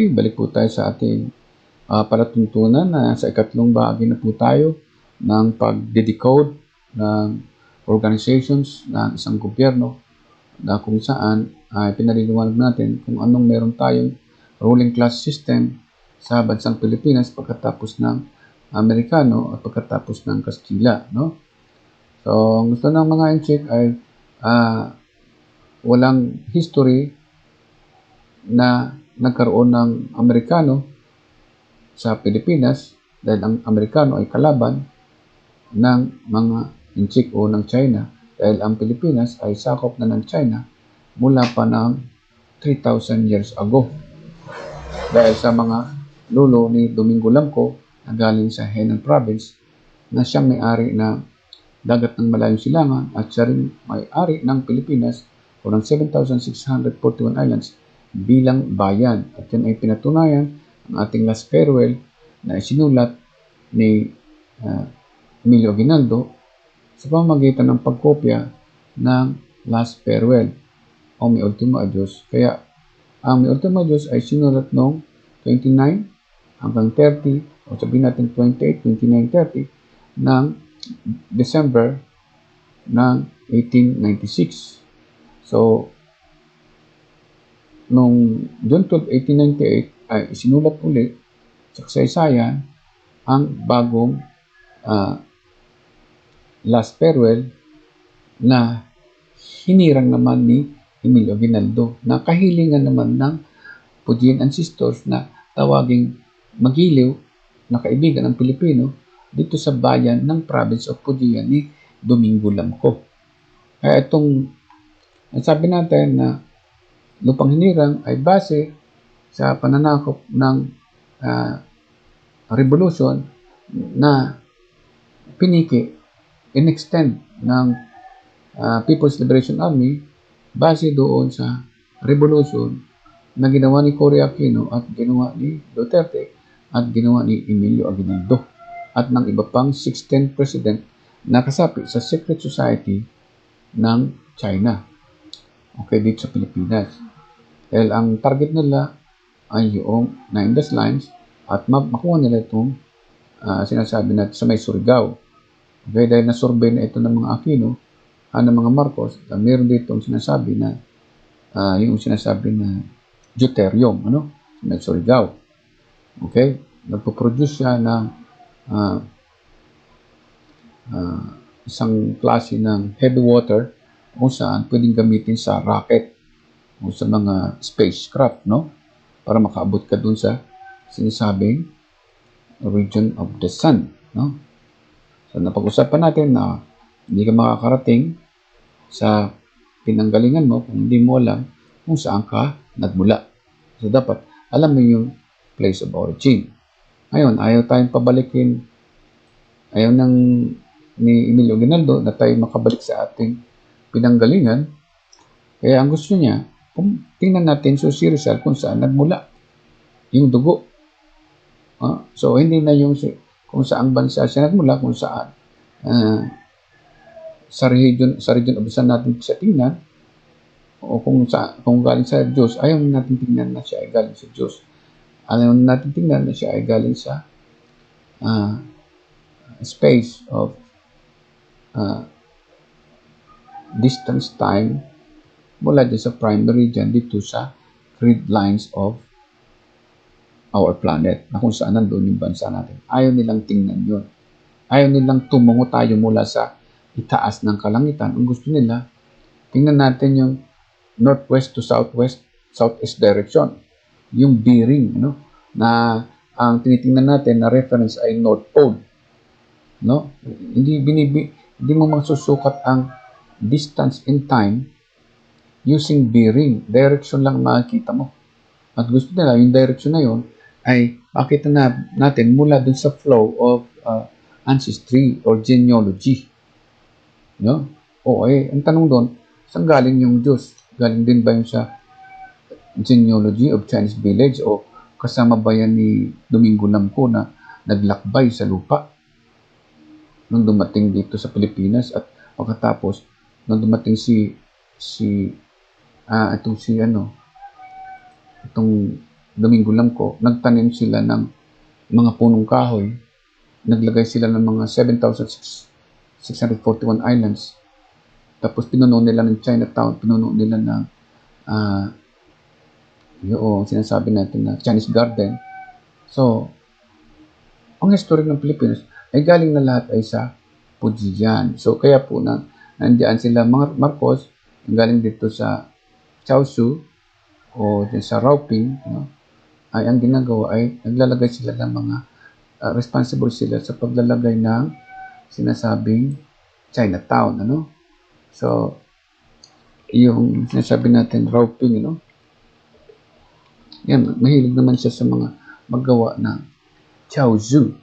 Okay, balik po tayo sa ating palatuntunan na sa ikatlong bahagi na po tayo ng pag-decode ng organizations ng isang gobyerno na kung saan ay pinaliliwanag natin kung anong meron tayong ruling class system sa bansang Pilipinas pagkatapos ng Amerikano at pagkatapos ng Kastila, no? So, ang gusto ng mga inchik ay walang history na nagkaroon ng Amerikano sa Pilipinas dahil ang Amerikano ay kalaban ng mga inchik o ng China dahil ang Pilipinas ay sakop na ng China mula pa ng 3,000 years ago dahil sa mga lolo ni Domingo Lamco na galing sa Henan Province na siyang may-ari na dagat ng Malayong Silangan at siya rin may-ari ng Pilipinas o ng 7,641 islands bilang bayan. At yan ay pinatunayan ang ating last farewell na isinulat ni Emilio Aguinaldo sa pamamagitan ng pagkopya ng last farewell o Mi Ultimo Adios. Kaya ang Mi Ultimo Adios ay sinulat noong 29 hanggang 30 o sabihin natin 28, 29, 30 ng December ng 1896. So, noong June 12, 1898 ay isinulat ulit sa kasaysayan ang bagong last farewell na hinirang naman ni Emilio Aguinaldo na kahilingan naman ng Pujian ancestors na tawaging magiliw na kaibigan ng Pilipino dito sa bayan ng province of Pujian ni Domingo Lamco. Kaya itong sabi natin na lupang hinirang ay base sa pananakop ng revolution na piniki, in-extend ng People's Liberation Army base doon sa revolution na ginawa ni Cory Aquino at ginawa ni Duterte at ginawa ni Emilio Aguinaldo at ng iba pang 16 president na kasapi sa secret society ng China. Okay, dito sa Pilipinas. Dahil ang target nila ay yung 9 dash lines at makuha nila itong sinasabi natin sa may Surigao. Okay, dahil na-survey na ito ng mga Aquino, ng mga Marcos, meron dito ang sinasabi na yung sinasabi na deuterium, sa may Surigao. Okay, nagpo-produce siya ng isang klase ng heavy water kung saan pwedeng gamitin sa rocket o sa mga spacecraft, para makaabot ka dun sa sinasabing region of the sun, So, napag-usapan natin na hindi ka makakarating sa pinanggalingan mo kung hindi mo alam kung saan ka nagmula. So, dapat alam mo yung place of origin. Ngayon, ayaw tayong pabalikin, ayaw ni Emilio Aguinaldo na tayo makabalik sa ating pinanggalingan. Kaya ang gusto niya, tingnan natin so si Rizal kung saan nagmula yung dugo. So, hindi na yung kung saan bansa siya nagmula, kung saan sa region of saan natin siya tingnan o kung galing sa Diyos, ayaw natin tingnan na siya ay galing sa Diyos. Ayaw natin tingnan na siya ay galing sa space of distance time mula dyan sa prime meridian dito sa grid lines of our planet na kung saan nandun yung bansa natin. Ayaw nilang tingnan yun. Ayaw nilang tumungo tayo mula sa itaas ng kalangitan. Ang gusto nila, tingnan natin yung northwest to southwest, southeast direction. Yung bearing, na ang tinitingnan natin na reference ay North Pole. Hindi mo masusukat ang distance in time using bearing. Direction lang makikita mo. At gusto nila, yung direction na yun ay makita natin mula dun sa flow of ancestry or genealogy. Ang tanong doon, saan galing yung Diyos? Galing din ba yun sa genealogy of Chinese village o kasama ba yan ni Domingo Lamco na naglakbay sa lupa nung dumating dito sa Pilipinas at pagkatapos nung dumating itong Domingo Lamco, nagtanim sila ng mga punong kahoy, naglagay sila ng mga 7,641 islands, tapos pinuno nila ng Chinatown, pinuno nila ng yung sinasabi natin na Chinese Garden. So, ang history ng Pilipinas ay galing na lahat ay sa Pujian. So, kaya po nandiyan sila mga Marcos, galing dito sa Chaosu o sa Rauping, ay ang ginagawa ay naglalagay sila ng mga responsible sila sa paglalagay ng sinasabing Chinatown. So, yung sinasabi natin Rauping, yan, mahilig naman siya sa mga magawa ng Chaozu.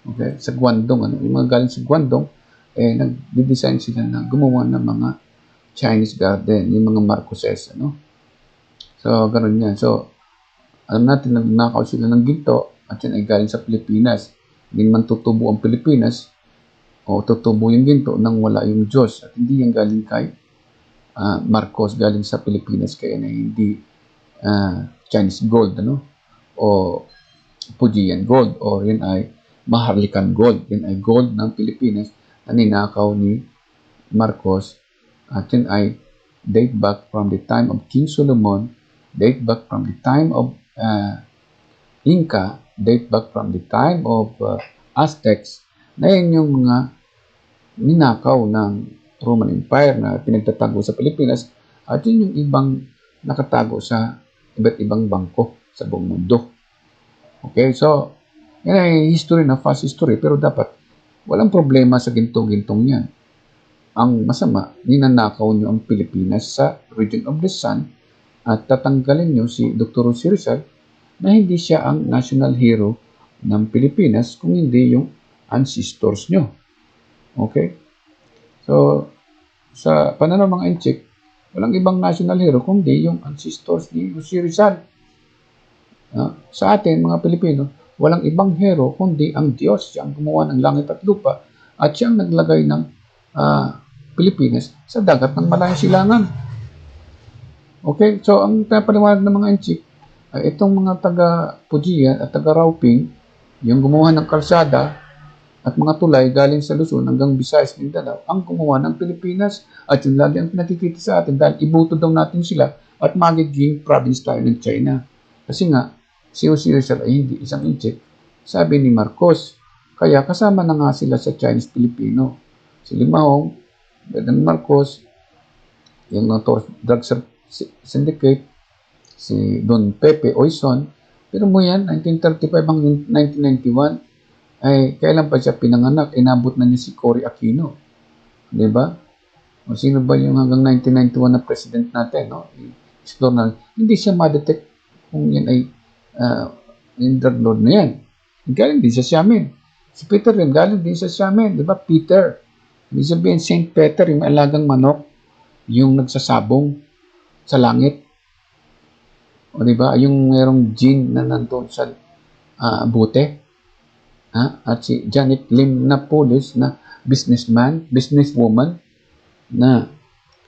Okay? Sa Guangdong, yung mga galing sa Guangdong, nag-design sila na gumawa ng mga Chinese garden, yung mga Marcoses, So, ganoon yan. So, alam natin, nagnakaw sila ng ginto, at yan ay galing sa Pilipinas. Hindi man tutubo ang Pilipinas, o tutubo yung ginto nang wala yung Diyos. At hindi yan galing kay Marcos, galing sa Pilipinas, kaya na hindi Chinese gold, o Pujian gold, o yan ay Maharlikan gold. Yan ay gold ng Pilipinas na ninakaw ni Marcos, at yan ay date back from the time of King Solomon, date back from the time of Inca, date back from the time of Aztecs, na yan yung mga ninakaw ng Roman Empire na pinagtatago sa Pilipinas, at yun yung ibang nakatago sa iba't ibang bangko sa buong mundo. Okay, so yan ay history na fast history, pero dapat walang problema sa ginto-gintong yan. Ang masama, ninanakaw nyo ang Pilipinas sa region of the sun, at tatanggalin nyo si Dr. Jose Rizal na hindi siya ang national hero ng Pilipinas, kung hindi yung ancestors nyo. Okay? So, sa pananaw mga Inchik, walang ibang national hero kundi yung ancestors ni Jose Rizal. Sa atin, mga Pilipino, walang ibang hero kundi ang Diyos. Siya ang gumawa ng langit at lupa, at siyang naglagay ng Pilipinas sa dagat ng Malayang Silangan. Okay? So, ang pinapaliwanag ng mga Inchik, ay itong mga taga-Pujian at taga-Rauping, yung gumawa ng kalsada at mga tulay galing sa Luzon hanggang Visayas, Mindanao, ang gumawa ng Pilipinas, at yung lagi ang pinakikita sa atin dahil ibuto daw natin sila at magiging province tayo ng China. Kasi nga, si Jose Rizal ay hindi isang Inchik, sabi ni Marcos. Kaya kasama na nga sila sa Chinese-Filipino. Si Limahong, Ferdinand Marcos, yung Notorious Drug Syndicate, si Don Pepe Oison. Pero mo yan, 1935 hanggang 1991, ay kailan pa siya pinanganak, inabot na niya si Cory Aquino. Diba? O sino ba yung hanggang 1991 na president natin? Explore na. Hindi siya ma-detect kung yan ay yung drug lord na yan. Galing din siya Xiamen. Si Peter rin, galing din siya Xiamen. Diba? Peter. Hindi sabihin, Saint Peter, yung alagang manok, yung nagsasabong sa langit. O diba? Yung merong gene na nandun sa bote. At si Janet Lim Napoles na businesswoman, na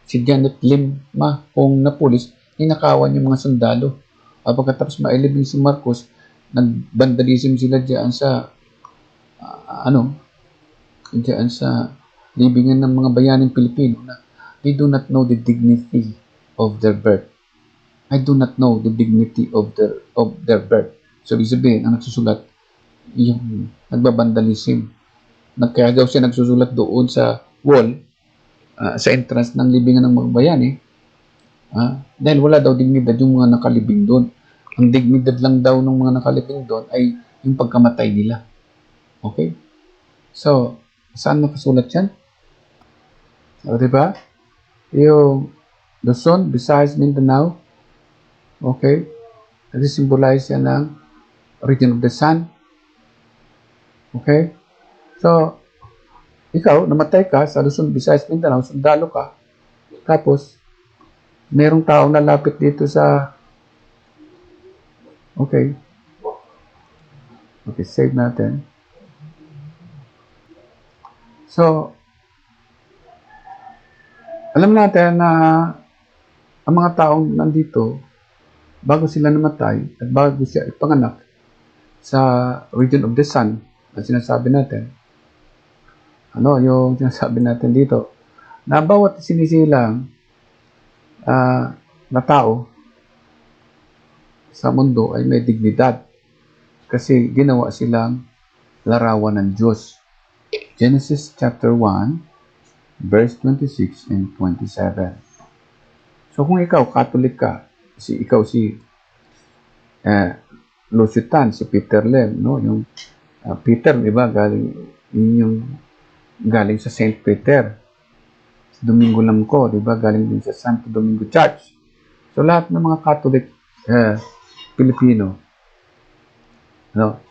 si Janet Lim Mahong Napoles, ninakawan yung mga sundalo. At pagkatapos mailibing si Marcos, nag-vandalism sila diyan sa diyan sa libingan ng mga bayaning Pilipino na they do not know the dignity of their birth. I do not know the dignity of their birth. So, ibig sabihin, ang nagsusulat, yung nagbabandalism. Kaya daw siya nagsusulat doon sa wall, sa entrance ng libingan ng mga bayani, dahil wala daw dignidad yung mga nakalibing doon. Ang dignidad lang daw ng mga nakalibing doon ay yung pagkamatay nila. Okay? So, saan nakasulat yan? O, diba? Yung Luzon, Visayas, Mindanao, okay? Nag-symbolize yan ng region of the sun. Okay? So, ikaw, namatay ka sa Luzon, Visayas, Mindanao, sundalo ka, tapos, merong taong nalapit dito sa, okay, save natin. So, alam natin na ang mga taong nandito bago sila namatay at bago siya ipanganak sa region of the sun na sinasabi natin, yung sinasabi natin dito, na bawat sinisilang na tao sa mundo ay may dignidad kasi ginawa silang larawan ng Diyos. Genesis chapter 1, verse 26 and 27. So kung ikaw, Catholic ka, ikaw si Lusitan, si Peter Lem, no? Yung Peter, di ba, galing sa Saint Peter. Domingo Lamco, di ba, galing din sa Santo Domingo Church. So lahat ng mga Catholic Pilipino, no?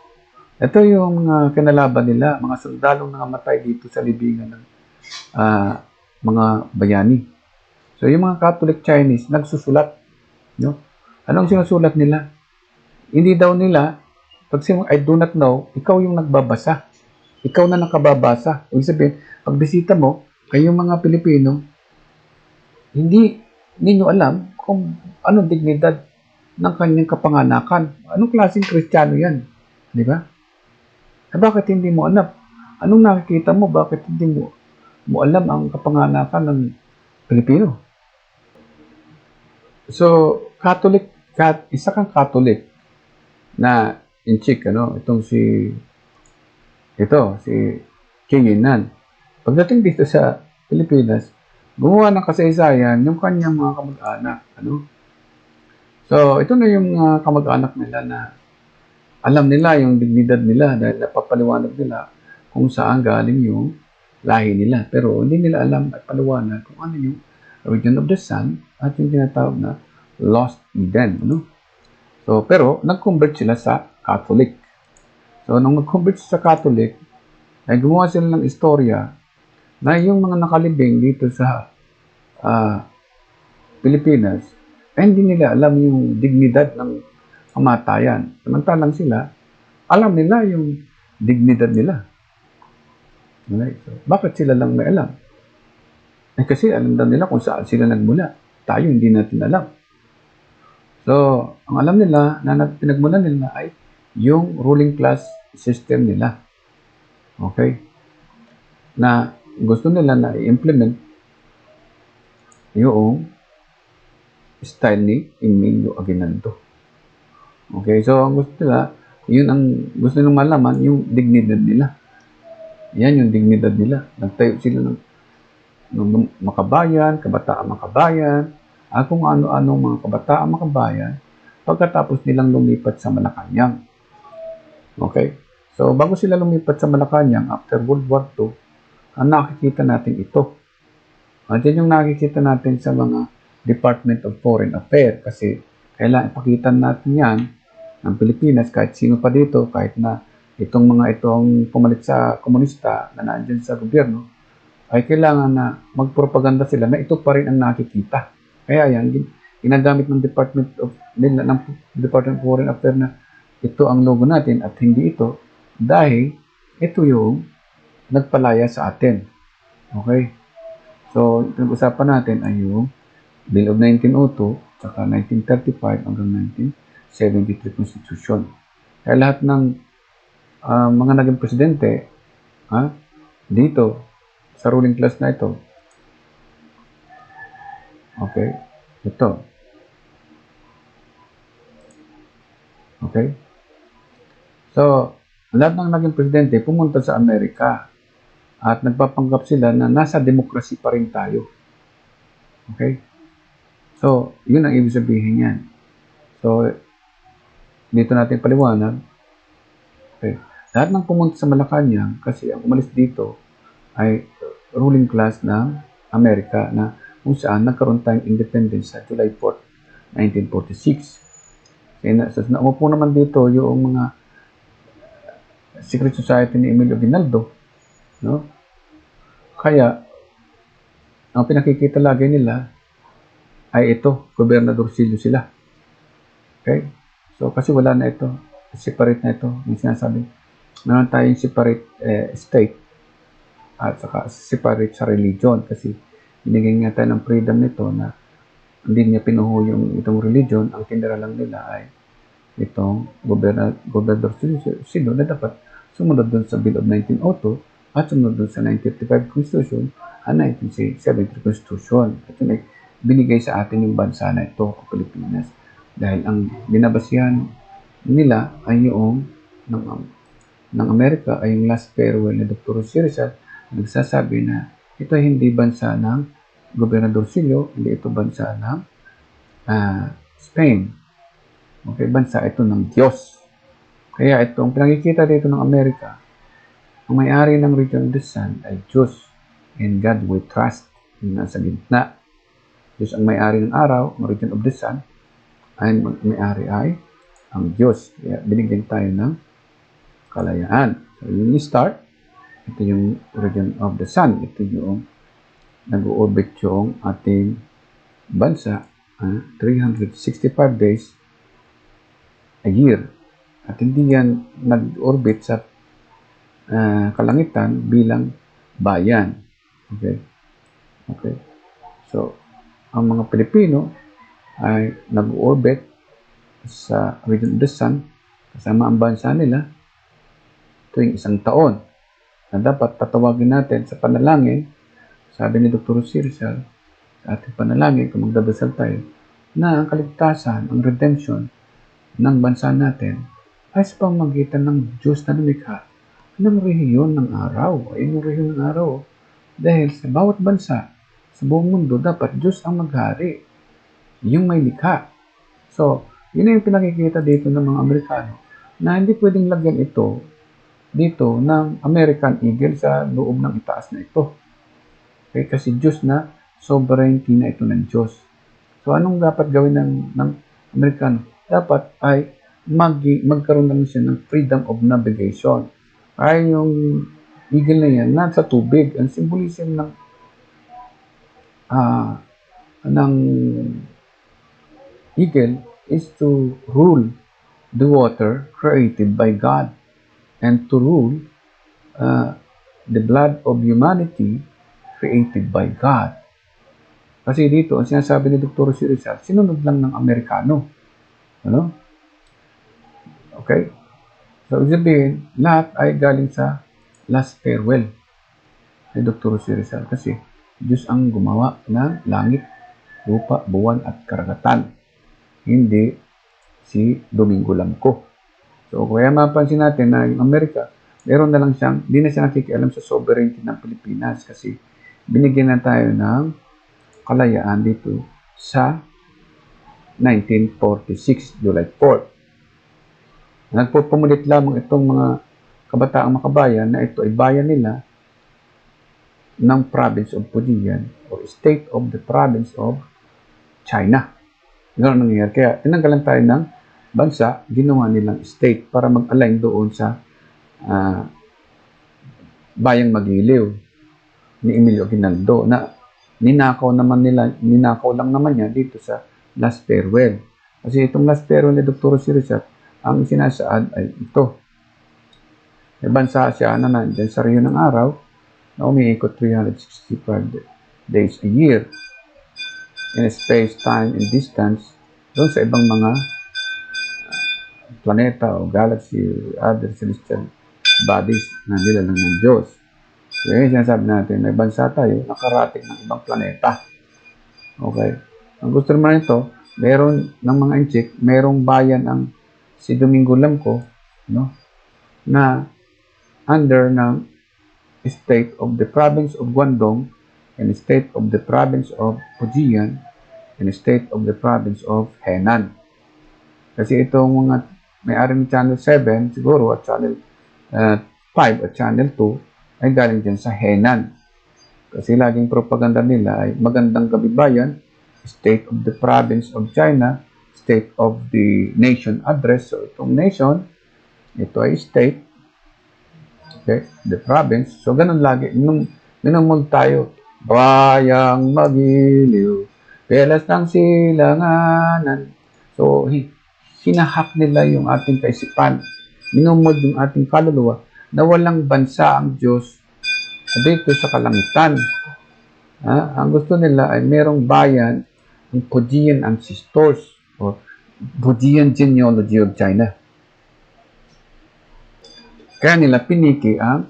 Ito yung kinalaban nila, mga sundalong nangamatay dito sa libingan ng mga bayani. So yung mga Catholic Chinese nagsusulat, no? Anong sinusulat nila? Hindi daw nila, pag I do not know, ikaw yung nagbabasa. Ikaw na nakababasa. Ibig sabihin, pag bisita mo, kayong mga Pilipino, hindi ninyo alam kung anong dignidad ng kanyang kapanganakan. Anong klaseng Kristiyano yan? Di ba? Bakit hindi mo alam? Anong nakikita mo? Bakit hindi mo alam ang kapanganakan ng Pilipino? So, isa kang Catholic na inchik, itong si King Inan. Pagdating dito sa Pilipinas, gumawa ng kasaysayan yung kanyang mga kamag-anak, So, ito na yung kamag-anak nila na alam nila yung dignidad nila dahil napapaliwanag nila kung saan galing yung lahi nila. Pero hindi nila alam at paliwanag kung ano yung origin of the sun at yung tinatawag na lost Eden. So, pero nag-convert sila sa Catholic. So, nung nag-convert sa Catholic, ay gumawa sila ng istorya na yung mga nakalibing dito sa Pilipinas, ay hindi nila alam yung dignidad ng kamatayan. Samantalang sila, alam nila yung dignidad nila. Okay? So, bakit sila lang may alam? Kasi alam daw nila kung saan sila nagmula. Tayo hindi natin alam. So, ang alam nila na pinagmulan nila ay yung ruling class system nila. Okay? Na gusto nila na i-implement yung style ni Emilio Aguinaldo. Okay? So, ang gusto nila, yun ang gusto nilang malaman, yung dignidad nila. Yan yung dignidad nila. Nagtayo sila ng makabayan, kabataan makabayan, at kung ano-anong mga kabataan makabayan, pagkatapos nilang lumipat sa Malacanang. Okay? So, bago sila lumipat sa Malacanang, after World War II, ang nakikita natin ito. At yan yung nakikita natin sa mga Department of Foreign Affairs kasi kailangan ipakita natin yan ng Pilipinas kahit sino pa dito, kahit na itong pumalit sa komunista na nandyan sa gobyerno, ay kailangan na magpropaganda sila na ito pa rin ang nakikita. Kaya yan, ginagamit ng Department of Foreign Affairs na ito ang logo natin at hindi ito dahil ito yung nagpalaya sa atin. Okay? So, yung usapan natin ay yung Bill of 1902 saka 1935 hanggang 1973 Constitution. Kaya lahat ng mga naging presidente dito sa ruling class na ito, okay, ito. Okay? So, lahat ng naging presidente pumunta sa Amerika at nagpapanggap sila na nasa demokrasya pa rin tayo. Okay? So, yun ang ibig sabihin yan. So, dito natin paliwanag. Okay. Lahat ng pumunta sa Malacanang kasi ang umalis dito ay ruling class ng Amerika na kung saan nagkaroon tayong independence sa July 4, 1946. So, naupo naman dito yung mga secret society ni Emilio Aguinaldo. No? Kaya, ang pinakikita lagi nila ay ito, gobernadorcillo sila. Okay? So, kasi wala na ito. Separate na ito. Yung sinasabi, meron tayong separate state at saka separate sa religion kasi binigyan nga tayo ng freedom nito na hindi niya pinuho yung itong religion, ang tinira lang nila ay itong gobernador sino na dapat sumunod dun sa Bill of 1902 at sumunod dun sa 1955 Constitution at 1970 Constitution. At yun ay binigay sa atin yung bansa na ito, o Pilipinas. Dahil ang binabasihan nila ay yung ng Amerika ay yung last farewell ni Dr. Rizal, nagsasabi na ito ay hindi bansa ng Gobernador Silio, hindi ito bansa ng Spain. Okay, bansa ito ng Diyos. Kaya itong pinakikita dito ng Amerika, ang may-ari ng region of the sun ay Diyos. In God we trust. Yung nasa gitna. Diyos ang may-ari ng araw, ng region of the sun, ay may-ari ay ang Diyos. Kaya binigyan tayo ng kalayaan. So, yung start, ito yung region of the sun. Ito yung nag-orbit yung ating bansa, 365 days a year. At hindi yan nag-orbit sa kalangitan bilang bayan. Okay? Okay. So, ang mga Pilipino ay nag-orbit sa region of the sun kasama ang bansa nila tuwing isang taon. Na dapat tatawagin natin sa panalangin, sabi ni Dr. Rizal, sa ating panalangin, kung magdadasal tayo, na ang kaligtasan, ang redemption ng bansa natin ay sa pamamagitan ng Diyos na lumikha ng rehiyon ng araw. Ay yung rehiyon ng araw. Dahil sa bawat bansa, sa buong mundo, dapat Diyos ang maghari. Yung may likha. So, yun yung pinakikita dito ng mga Amerikano na hindi pwedeng lagyan ito dito ng American Eagle sa loob ng itaas na ito. Okay? Kasi Diyos na, sovereignty na ito ng Diyos. So, anong dapat gawin ng Amerikano? Dapat ay magkaroon naman siya ng freedom of navigation. Ay yung eagle na yan, nasa tubig. Ang symbolism ng eagle is to rule the water created by God and to rule the blood of humanity created by God. Kasi dito, ang sinasabi ni Dr. Rizal, sinunod lang ng Amerikano. Ano? Okay? So, sabihin, lahat ay galing sa last farewell ni Dr. Rizal. Kasi, Diyos ang gumawa ng langit, lupa, buwan, at karagatan. Hindi si Domingo Lamco. So, kaya mapansin natin na yung Amerika, meron na lang siyang, hindi na siya nakikialam sa sovereignty ng Pilipinas kasi binigyan na tayo ng kalayaan dito sa 1946, July 4. Nagpupumulit lamang itong mga kabataang makabayan na ito ay bayan nila ng province of Fujian o state of the province of China. Ganoon nangyayari. Kaya tinanggalan tayo ng bansa, ginawa nilang state para mag-align doon sa bayang Magiliw ni Emilio Aguinaldo na ninakaw lang naman niya dito sa last farewell. Kasi itong last farewell ni Dr. Rizal, ang sinasaad ay ito. May bansa siya na nandyan sa rehiyon ng araw na umiikot 365 days a year in space, time, and distance doon sa ibang mga planeta o galaxy or other celestial bodies na nilalang ng Diyos. Kaya sinasabi natin, may bansa tayo nakarating ng ibang planeta. Okay? Ang gusto naman ito, meron ng mga inchik, merong bayan ang si Domingo Lamco, no? Na under ng state of the province of Guangdong and state of the province of Fujian and state of the province of Henan. Kasi itong mga may-ari ng Channel 7 siguro at Channel 5 at Channel 2 ay galing dyan sa Henan. Kasi laging propaganda nila ay magandang gabi bayan, state of the province of China, state of the nation address. So itong nation, ito ay state, okay, the province. So ganun lagi, minumul tayo, bayang Magiliw, pelas ng silanganan. So hinahak nila yung ating kaisipan, minumod yung ating kaluluwa na walang bansa ang Diyos dito sa kalangitan. Ang gusto nila ay merong bayan ang Fujian ancestors or Fujian genealogy of China. Kaya nila piniki ang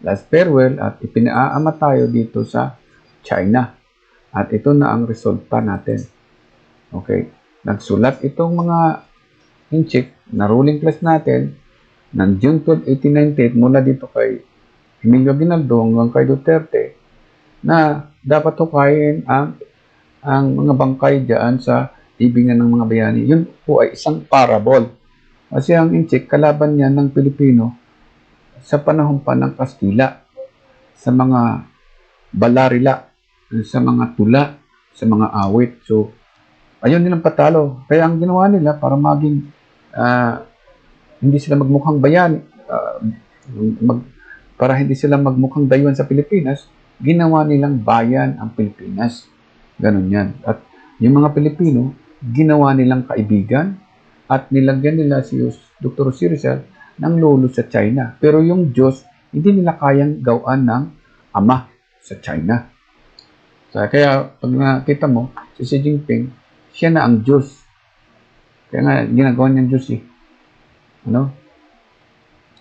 last farewell at ipinaama tayo dito sa China. At ito na ang resulta natin. Okay. Nagsulat itong mga Inchik na ruling class natin ng June 12, 1898 mula dito kay Emilio Aguinaldo hanggang kay Duterte na dapat hukayin ang mga bangkay diyan sa libingan ng mga bayani. Yun po ay isang parable. Kasi ang Inchik, kalaban niya ng Pilipino sa panahon pa ng Kastila, sa mga balarila, sa mga tula, sa mga awit. So, ayun nilang patalo. Kaya ang ginawa nila para maging hindi sila magmukhang bayan, para hindi sila magmukhang dayuhan sa Pilipinas, ginawa nilang bayan ang Pilipinas. Ganun yan. At yung mga Pilipino, ginawa nilang kaibigan at nilagyan nila si Dr. Rizal ng lolo sa China. Pero yung Diyos, hindi nila kayang gawaan ng ama sa China. So, kaya pag nakita mo, si Xi Jinping, siya na ang Diyos. Kaya nga, ginagawa niyang Diyos eh. Ano?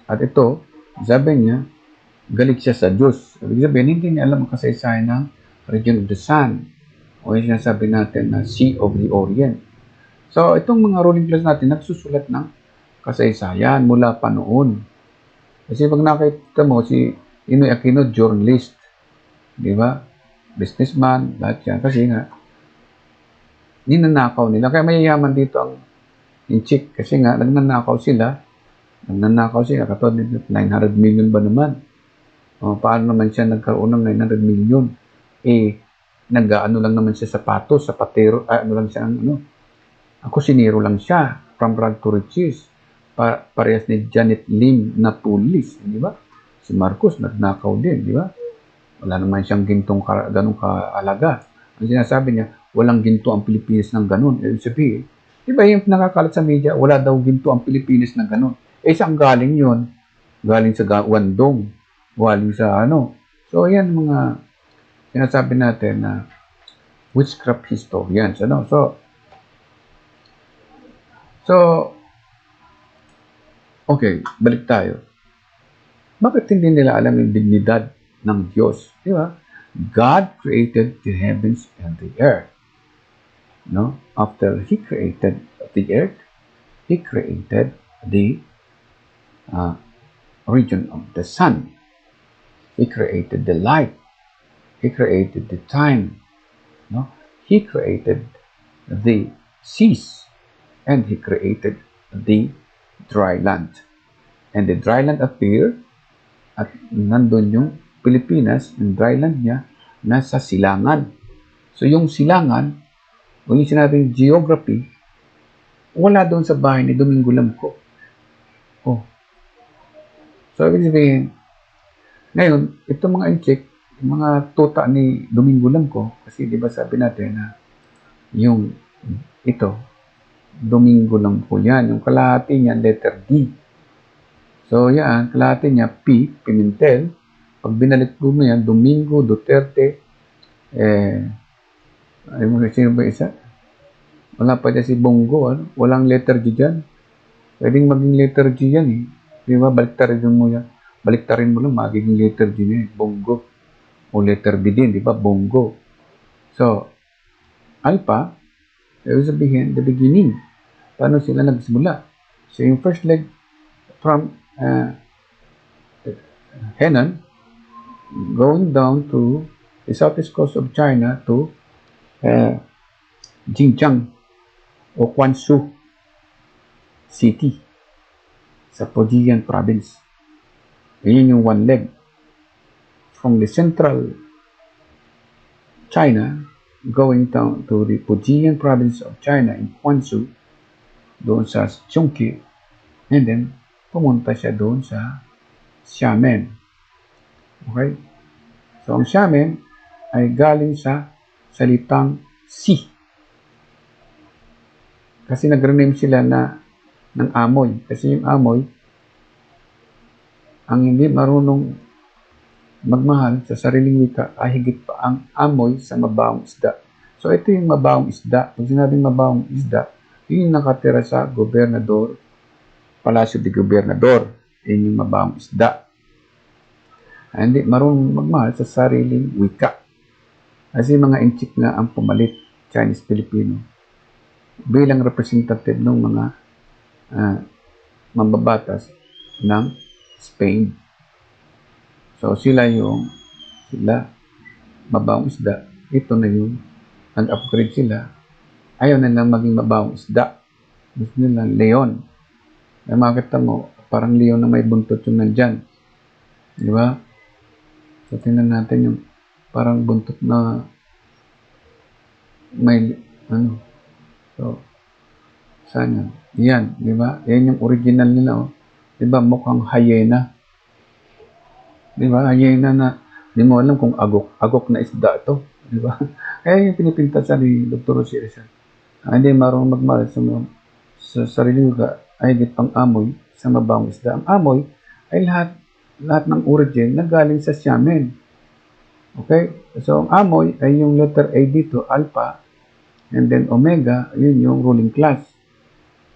At ito, sabi niya, galit siya sa Diyos. Ibig sabihin, hindi niya alam ang kasaysayan ng region of the sun. O yung sinasabi natin na Sea of the Orient. So, itong mga ruling class natin, nagsusulat ng kasaysayan mula pa noon. Kasi pag nakita mo, si Inoy Aquino, journalist. Di ba? Businessman, lahat yan. Kasi nga, ninanakaw nila. Kaya mayayaman dito ang Inchik. Kasi nga, nagnanakaw sila. Katulad nito, 900 million ba naman? O, paano naman siya nagkaroon ng 900 million? Nag-ano lang naman siya sapatos, sapatero, ano lang siya, kusinero lang siya, from rag to riches. Parehas ni Janet Lim na pulis, di ba? Si Marcos, nagnakaw din, di ba? Wala naman siyang gintong ganong kaalaga. Ang sinasabi niya, walang ginto ang Pilipinas ng ganon. Ibig sabihin, di ba yung nakakalat sa media, wala daw ginto ang Pilipinas ng ganon. Saan galing yun? Galing sa Wandong. Galing sa So, yan mga sinasabi natin na witchcraft historians. So, okay, balik tayo. Bakit hindi nila alam yung dignidad ng Diyos? Di ba? God created the heavens and the earth. After He created the earth, He created the region of the sun. He created the light. He created the time. He created the seas. And He created the dry land. And the dry land appeared at nandun yung Pilipinas, yung dry land niya, nasa silangan. So yung silangan, o yung sinabing geography, wala doon sa bahay ni Domingo Lamco. So ibig sabihin, ngayon, itong mga Inchik, mga tuta ni Domingo Lamco, kasi di ba sabi natin na yung ito, Domingo Lamco yan, yung kalahati niya, letter D. So yan, kalahati niya, P, Pimentel. Pag binalik mo yan, Domingo, Duterte, sino ba isa? Wala pa dyan si Bongo, walang letter G dyan. Pwedeng maging letter G yan eh. Di ba, baliktarin mo yan. Baliktarin mo lang, magiging letter G niya, Bongo. O letter B din, di ba, Bongo. So, Alpha, ibig sabihin, the beginning. Paano sila nagsimula? So, yung first leg from Henan, going down to the southeast coast of China to Xinjiang o Quanzhou City sa Fujian province. Ayan yung one leg. From the central China, going down to the Fujian province of China in Quanzhou, doon sa Chongqing, and then pumunta siya doon sa Xiamen. Okay? So, ang Xiamen ay galing sa salitang Si. Kasi nag-rename sila ng amoy. Kasi yung amoy, ang hindi marunong magmahal sa sariling wika ay higit pa ang amoy sa mabawang isda. So, ito yung mabawang isda. Pag sinabing mabawang isda, yun yung nakatira sa gobernador, Palacio de Gobernador. Yun yung mabawang isda. Hindi marunong magmahal sa sariling wika. Kasi mga inchik nga ang pumalit, Chinese-Filipino, bilang representative ng mga mambabatas ng Spain. So, sila mabawang isda. Ito na yung nag-upgrade sila. Ayaw na lang maging mabawang isda. Gusto nila leon. Ay makita mo, parang leon na may buntot yung nandyan. Di ba? So, tingnan natin yung parang buntot na may, so, saan yan? Yan, di ba? Yan yung original nila, oh. Di ba? Mukhang hyena. Di ba? Hyena na, di mo alam kung agok na isda to. Di ba? Kaya yung pinipintasan ni Dr. Rosie Rizal. Hindi marunong magmahal sa sarili ka ay higit pang amoy sa mabawang isda. Ang amoy ay lahat ng origin na galing sa Xiamen. Okay? So, ang amoy ay yung letter A dito, alpha, and then omega, yun yung ruling class.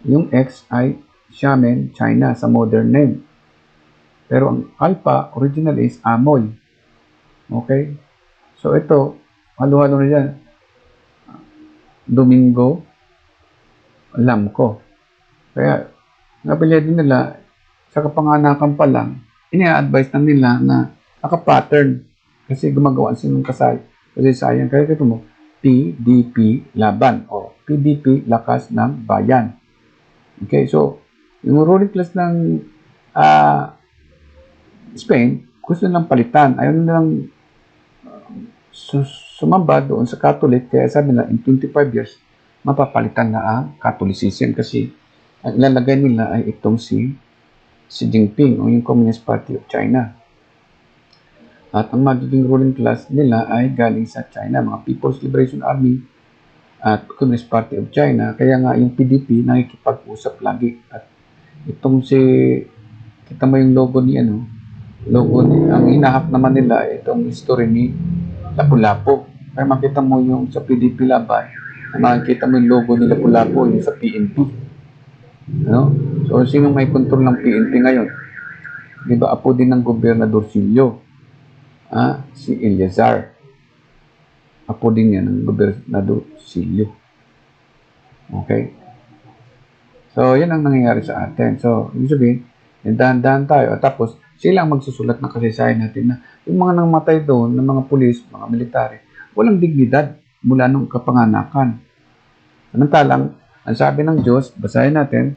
Yung X ay Xiamen, China, sa modern name. Pero ang alpha, original is amoy. Okay? So, ito, halo-halo na dyan. Domingo, Lamco. Kaya, napilihan din nila, sa kapanganakan pa lang, ina-advise na nila na naka-pattern. Kasi gumagawa sila ng kasi sayang. Kaya ito mo, PDP laban o PDP lakas ng bayan. Okay, so, yung ruling class ng Spain, gusto nilang palitan. Ayaw nilang sumamba doon sa Catholic. Kaya sabi nila, in 25 years, mapapalitan na ang Catholicism kasi ang ilalagay nila ay itong si Jinping o yung Communist Party of China. At ang magiging ruling class nila ay galing sa China, mga People's Liberation Army at Communist Party of China. Kaya nga yung PDP nakikipag-usap lagi. At itong kita mo yung logo ni ang hinahak naman nila itong history ni Lapu-Lapu. Kaya makita mo yung sa PDP laban, makikita mo yung logo ni Lapu-Lapu yung sa PNP. So, sino may control ng PNP ngayon? Di ba apo din ng Gobernador Silio? Si Eleazar. Apo din yan ng Gobernador Silio. Okay? So, yan ang nangyayari sa atin. So, ibig sabihin, dahan-dahan tayo. At tapos, sila ang magsusulat ng kasaysayan natin na yung mga nangmatay doon, ng mga pulis, mga military, walang dignidad mula nung kapanganakan. Samantalang, ang sabi ng Diyos, basahin natin,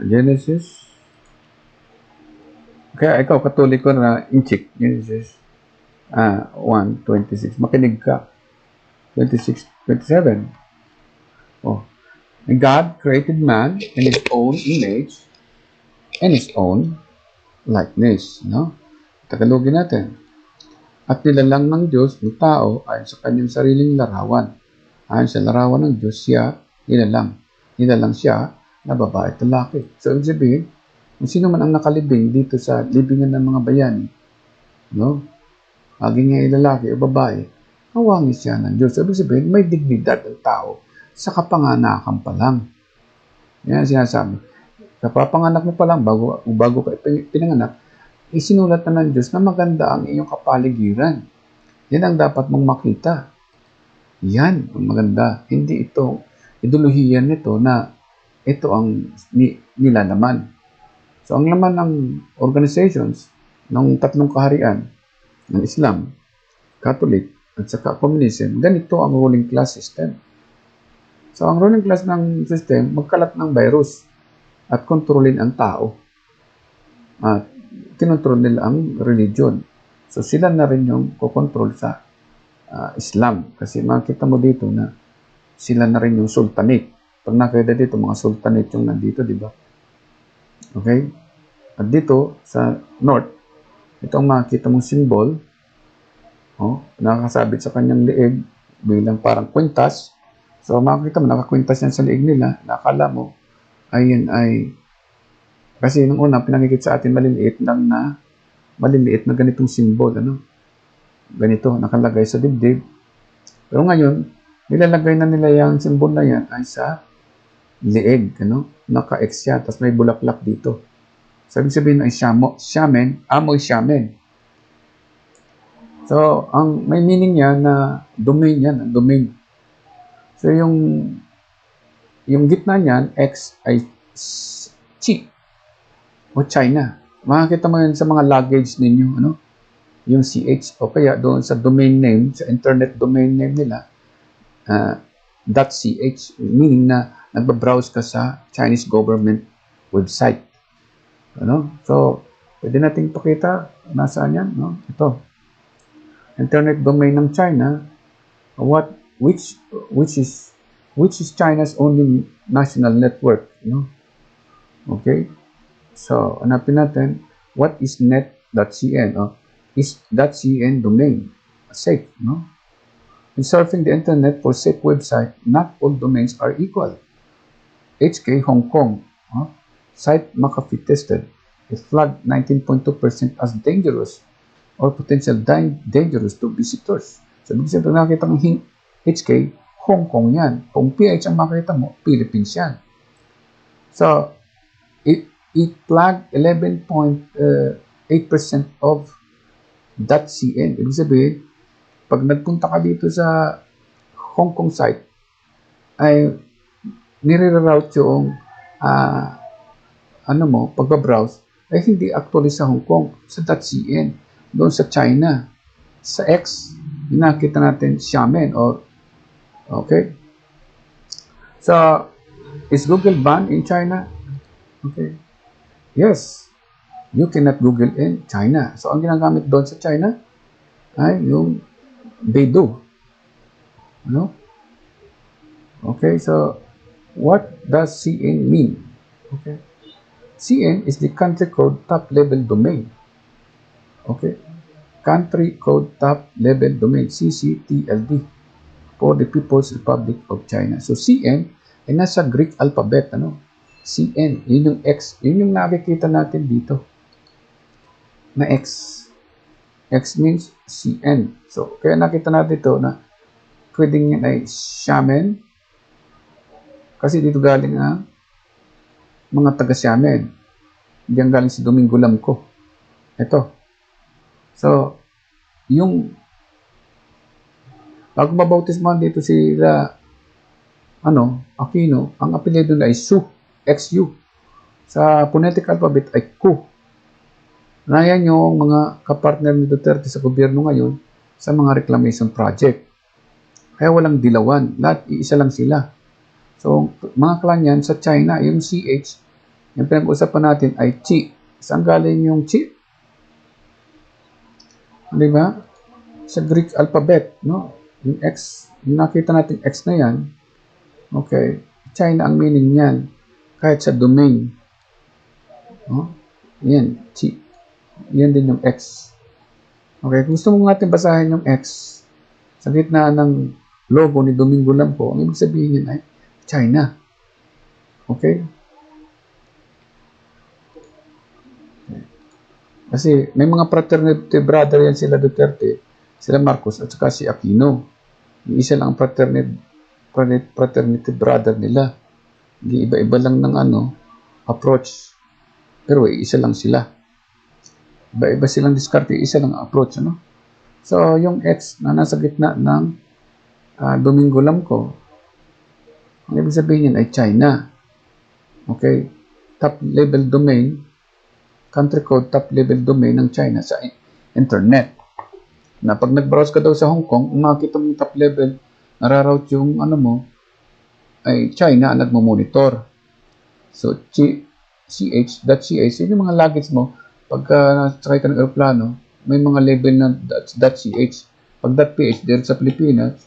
Genesis. Kaya ikaw, katoliko na inchik, Genesis 1:26. Makinig ka. 26:27. And God created man in His own image and His own likeness. Tagalogin natin. At nilalang ng Diyos ng tao ayon sa kanyang sariling larawan. Ayon sa larawan ng Diyos, siya nilalang. Nilalang siya na babae at lalaki. So, ibig sabihin, kung sino man ang nakalibing dito sa libingan ng mga bayani, maging ay lalaki o babae, hawangin siya ng Diyos. Ibig sabihin, may dignidad ang tao sa kapanganakan pa lang. Yan ang sinasabi. Sa papanganak mo pa lang, bago ka pinanganak, isinulat na ng Diyos na maganda ang iyong kapaligiran. Yan ang dapat mong makita. Yan ang maganda. Hindi ito, ideolohiyan nito na ito ang nilalaman. So, ang laman ng organizations ng tatlong kaharian ng Islam, Catholic, at saka Communism, ganito ang ruling class system. So, ang ruling class ng system, magkalat ng virus at kontrolin ang tao. At kinontrol nila ang religion. So, sila na rin yung kukontrol sa Islam. Kasi makita mo dito na sila na rin yung sultanate. Pag nakita dito, mga sultanate yung nandito, di ba? Okay? At dito, sa north, ito ang makikita mong symbol, nakakasabit sa kanyang liig bilang parang kwintas. So, makikita mo, nakakwintas yan sa liig nila. Nakala mo, ayan ay, kasi nung una, pinangikit sa atin, maliliit na ganitong symbol, ganito, nakalagay sa dibdib. Pero ngayon, nilalagay na nila yung symbol na yan ay sa leeg, ano? Naka-X siya, tapos may bulaklak dito. Sabi sabihin ay shaman, amoy shaman. So, may meaning yan na domain yan, domain. So, yung gitna niyan, X ay Chi o China. Makikita mo yan sa mga luggage ninyo, ano? Yung CH o kaya doon sa domain name, sa internet domain name nila, .ch, meaning na nagbabrowse ka sa Chinese government website. Ano? So, pwede nating pakita, nasaan yan, no? Ito. Internet domain ng China, which is China's only national network, no? Okay? So, hanapin natin, what is net.cn? Is .cn domain safe, no? In surfing the internet for safe website, not all domains are equal. HK Hong Kong, site McAfee tested, it flagged 19.2% as dangerous or potential dangerous to visitors. So, ibig sabihin, nakita ng HK, Hong Kong yan. Kung PH ang makita mo, Philippines yan. So, it flagged 11.8% of .cn. Ibig sabihin, pag nagpunta ka dito sa Hong Kong site, ay nire-route yung pagbabrowse, ay hindi actually sa Hong Kong, sa .cn, doon sa China. Sa X, nakita natin Xiamen okay? So, is Google banned in China? Okay. Yes. You cannot Google in China. So, ang ginagamit doon sa China ay yung Baidu. Ano? Okay, so what does CN mean? Okay. CN is the country code top level domain. Okay. Country code top level domain, CCTLD, for the People's Republic of China. So CN ay nasa Greek alphabet, ano? CN, yun yung X, yun yung nakikita natin dito na X. X means CN. So, kaya nakita natin ito na pwedeng yan ay Xiamen, kasi dito galing ang mga taga-Xiamen. Diyan galing si Domingo Lamco. Ito. So, yung bago mabautisman dito sila Aquino, ang apelyido na ay Su, XU. Sa phonetic alphabet ay Ku. Na yan yung mga kapartner ni Duterte sa gobyerno ngayon sa mga reclamation project. Kaya walang dilawan. Lahat, iisa lang sila. So, mga clan yan sa China, yung CH, yung pinag-usapan natin ay Chi. Saan galing yung Chi? Di ba? Sa Greek alphabet, no? Yung X, yung nakita natin X na yan, okay, China ang meaning niyan, kahit sa domain. No? Yan, Chi. Yan din yung X. Okay, kung gusto mo natin basahin yung X, sa gitna ng logo ni Domingo Lamco, ang ibig sabihin yan ay China. Okay? Kasi may mga fraternity brother yan sila Duterte, sila Marcos at saka si Aquino. Yung isa lang ang fraternity brother nila. Hindi iba-iba lang ng approach. Pero isa lang sila. Iba-iba silang diskarte, isa lang ang approach, ano? So, yung X na nasa gitna ng Domingo Lamco, ang ibig sabihin yan ay China. Okay? Top level domain, country code top level domain ng China sa internet. Na pag nag-browse ka daw sa Hong Kong, makikita mo yung top level, nararoute yung ay China ang nagmo-monitor. So, .ch, yun yung mga luggage mo. Pagka nasakay ka ng aeroplano, may mga label na .ch. Pag .ph, dito sa Pilipinas,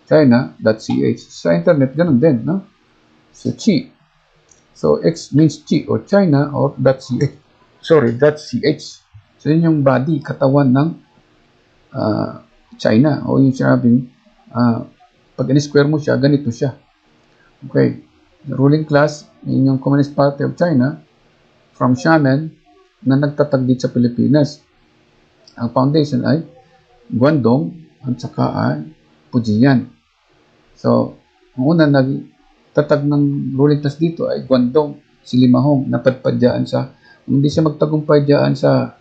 China, .ch. Sa internet, ganun din, no? So, Chi. So, X means Chi or China or .ch. Sorry, .ch. So, yun yung body, katawan ng China. O yung sinabing, pag in-square mo siya, ganito siya. Okay. The ruling class, yun yung Communist Party of China, from Xiamen, na nagtatag dito sa Pilipinas. Ang foundation ay Guangdong, at saka ay Fujian. So, ang una nagtatag ng ruling class dito ay Guangdong, si Limahong, napadpad dyan sa, hindi siya magtagumpay dyan sa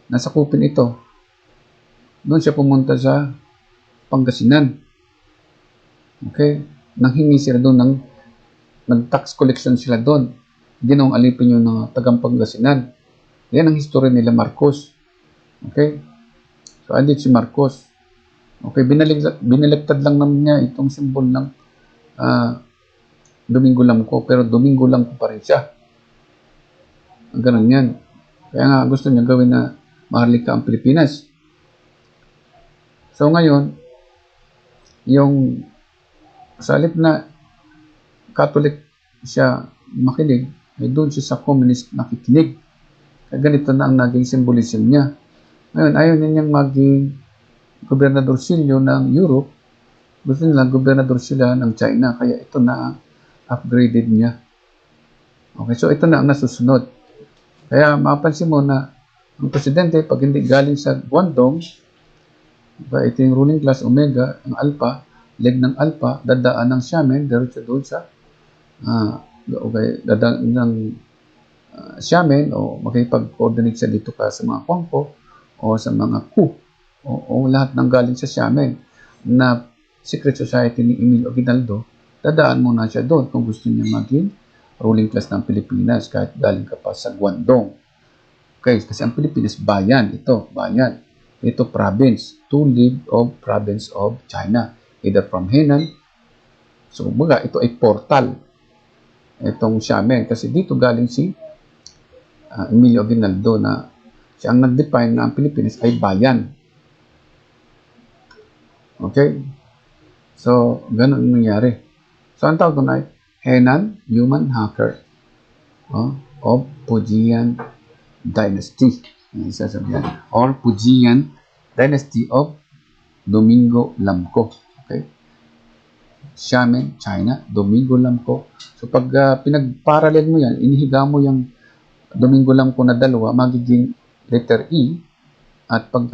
nasakupin ito. Doon siya pumunta sa Pangasinan. Okay? Nanghingi sila doon nag-tax collection sila doon. Ginawang alipin yung tagang Pangasinan. Yan ang history nila Marcos. Okay? So, andito si Marcos. Okay, binaligtad lang naman niya itong symbol ng Domingo Lamco, pero Domingo Lamco pa rin siya. Ganun yan. Kaya nga gusto niya gawin na maharlika ang Pilipinas. So ngayon, yung sa halip na Catholic siya makinig, ay doon siya sa communist nakikinig. Kaya ganito na ang naging symbolism niya. Ngayon, ayaw niyang maging gobernadorsilyo ng Europe. Gusto nila gobernador sila ng China. Kaya ito na upgraded niya. Okay, so ito na ang nasusunod. Kaya mapansin mo na ang presidente, pag hindi galing sa Guangdong, ito yung ruling class, Omega, ang Alpha, leg ng Alpha, dadaan ng Xiamen, diretso doon sa dadaan ng Xiamen, o makipag-coordinate siya dito ka sa mga Huangpo, o sa mga Ku, o lahat ng galing sa Xiamen, na secret society ni Emilio Aguinaldo, dadaan muna siya doon kung gusto niya maging ruling class ng Pilipinas kahit galing ka pa sa Guangdong. Okay, kasi ang Pilipinas, bayan. Ito, bayan. Ito, province. Two league of province of China. Either from Henan. So, baga, ito ay portal. Itong Xiamen. Kasi dito galing si Emilio Aguinaldo na siya ang nag-define na ang Pilipinas ay bayan. Okay? So, ganun ang nangyari. So, ang tawag doon ay Henan Human Hacker of Fujian Dynasty. Isasabihan. Or Fujian Dynasty of Domingo Lamco. Okay? Xiamen, China, Domingo Lamco. So, pag pinag-parallel mo yan, inihiga mo yung Domingo Lamco na dalawa, magiging letter E. At pag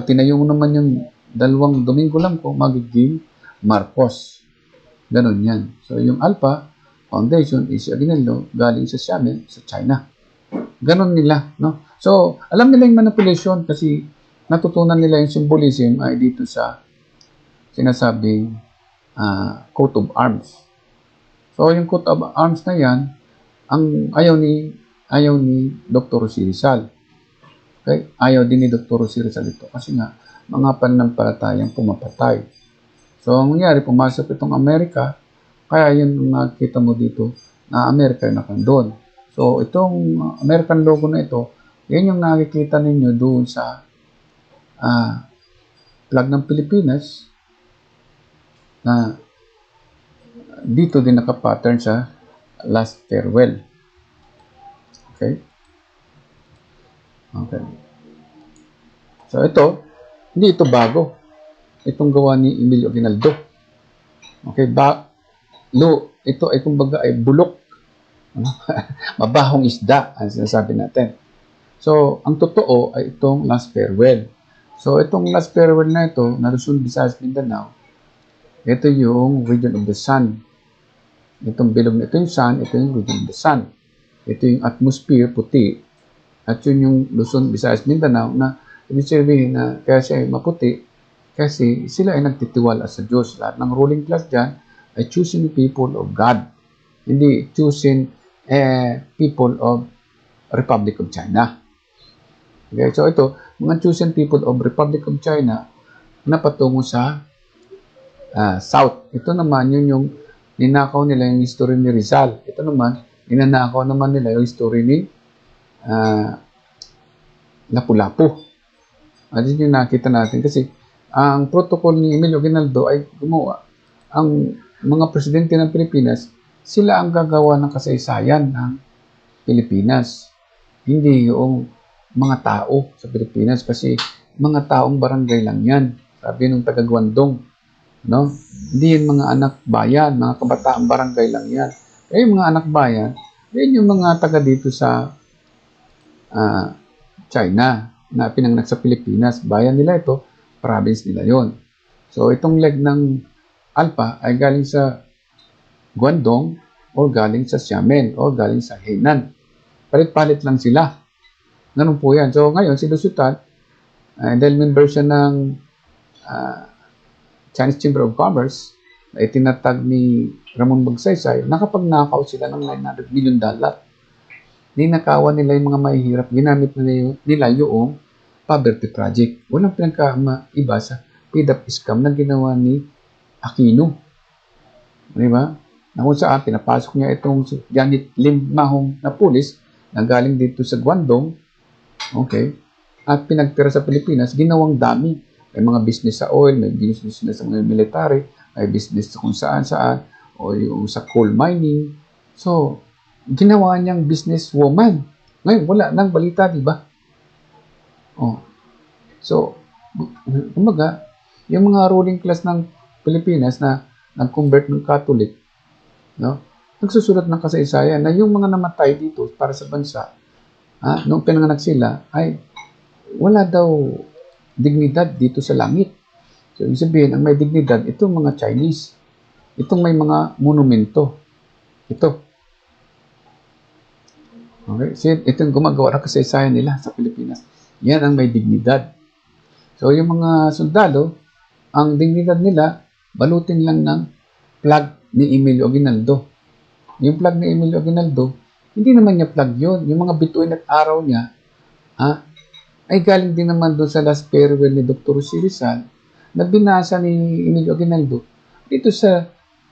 tinayo mo naman yung dalawang Domingo Lamco, magiging Marcos. Ganon yan. So, yung Alpha Foundation is Aguinaldo galing sa Xiamen, sa China. Ganon nila, no? So, alam nila yung manipulation kasi natutunan nila yung symbolism ay dito sa sinasabing coat of arms. So, yung coat of arms na yan, ang ayaw ni Dr. Jose Rizal. Okay? Ayaw din ni Dr. Jose Rizal ito kasi nga, mga pananampalatayang pumapatay. So, ang nangyari, pumasok itong Amerika, kaya yun nakita mo dito na Amerika yung nakandun. So, itong American logo na ito, yan yung nakikita ninyo doon sa flag ng Pilipinas na dito din nakapattern sa last farewell. Okay? Okay. So, ito, hindi ito bago. Itong gawa ni Emilio Aguinaldo. Okay, ito ay kumbaga ay bulok. Mabahong isda, ang sinasabi natin. So, ang totoo ay itong last farewell. So, itong last farewell na ito, na Luzon, Visayas, Mindanao, ito yung region of the sun. Itong bilog na ito yung sun, ito yung region of the sun. Ito yung atmosphere, puti. At yun yung Luzon, Visayas, Mindanao, na ibig sabihin na kaya siya ay maputi, kasi sila ay nagtitiwala sa Diyos. Lahat ng ruling class dyan ay choosing people of God. Hindi choosing people of Republic of China. Okay, so ito, mga chosen people of Republic of China na patungo sa South. Ito naman, yun yung ninakaw nila yung history ni Rizal. Ito naman, ninanakaw naman nila yung history ni Lapu-Lapu. At yun yung nakita natin kasi ang protocol ni Emilio Aguinaldo ay gumawa. Ang mga presidente ng Pilipinas, sila ang gagawa ng kasaysayan ng Pilipinas. Hindi yung mga tao sa Pilipinas kasi mga taong barangay lang yan. Sabi nung taga-Guangdong. No? Hindi yung mga anak bayan, mga kabataang barangay lang yan. Kaya yung mga anak bayan, yan yung mga taga dito sa China na pinanganak sa Pilipinas. Bayan nila ito. province nila yon. So, itong leg ng Alpha ay galing sa Guangdong o galing sa Xiamen o galing sa Hainan. Palit-palit lang sila. Ganun po yan. So, ngayon, si Lusutan, dahil member siya ng Chinese Chamber of Commerce, na itinatag ni Ramon Magsaysay, nakapagnakaw sila ng $900 million. Ninakawan nila yung mga mahihirap, ginamit nila yung poverty project. Walang pinagkaiba sa PDAP scam na ginawa ni Aquino. Di ba? Na kung saan, pinapasok niya itong si Janet Lim Mahong na pulis na galing dito sa Guangdong, okay, at pinagtira sa Pilipinas, ginawang dami. May mga business sa oil, may business na sa mga military, may business kung saan-saan, o yung sa coal mining. So, ginawa niyang businesswoman. Ngayon, wala nang balita, di ba? Oh. So, umaga, yung mga ruling class ng Pilipinas na nag-convert ng Catholic, no? Nagsusulat ng kasaysayan na yung mga namatay dito para sa bansa, nung pinanganak sila, ay wala daw dignidad dito sa langit. So, ibig sabihin, ang may dignidad, itong mga Chinese. Itong may mga monumento. Ito. Okay? So, ito yung gumagawa ng kasaysayan nila sa Pilipinas. Yan ang may dignidad. So, yung mga sundalo, ang dignidad nila, balutin lang ng flag ni Emilio Aguinaldo. Yung flag ni Emilio Aguinaldo, hindi naman niya flag yun. Yung mga bituin at araw niya, ay galing din naman doon sa last farewell ni Dr. Jose Rizal na binasa ni Emilio Aguinaldo dito sa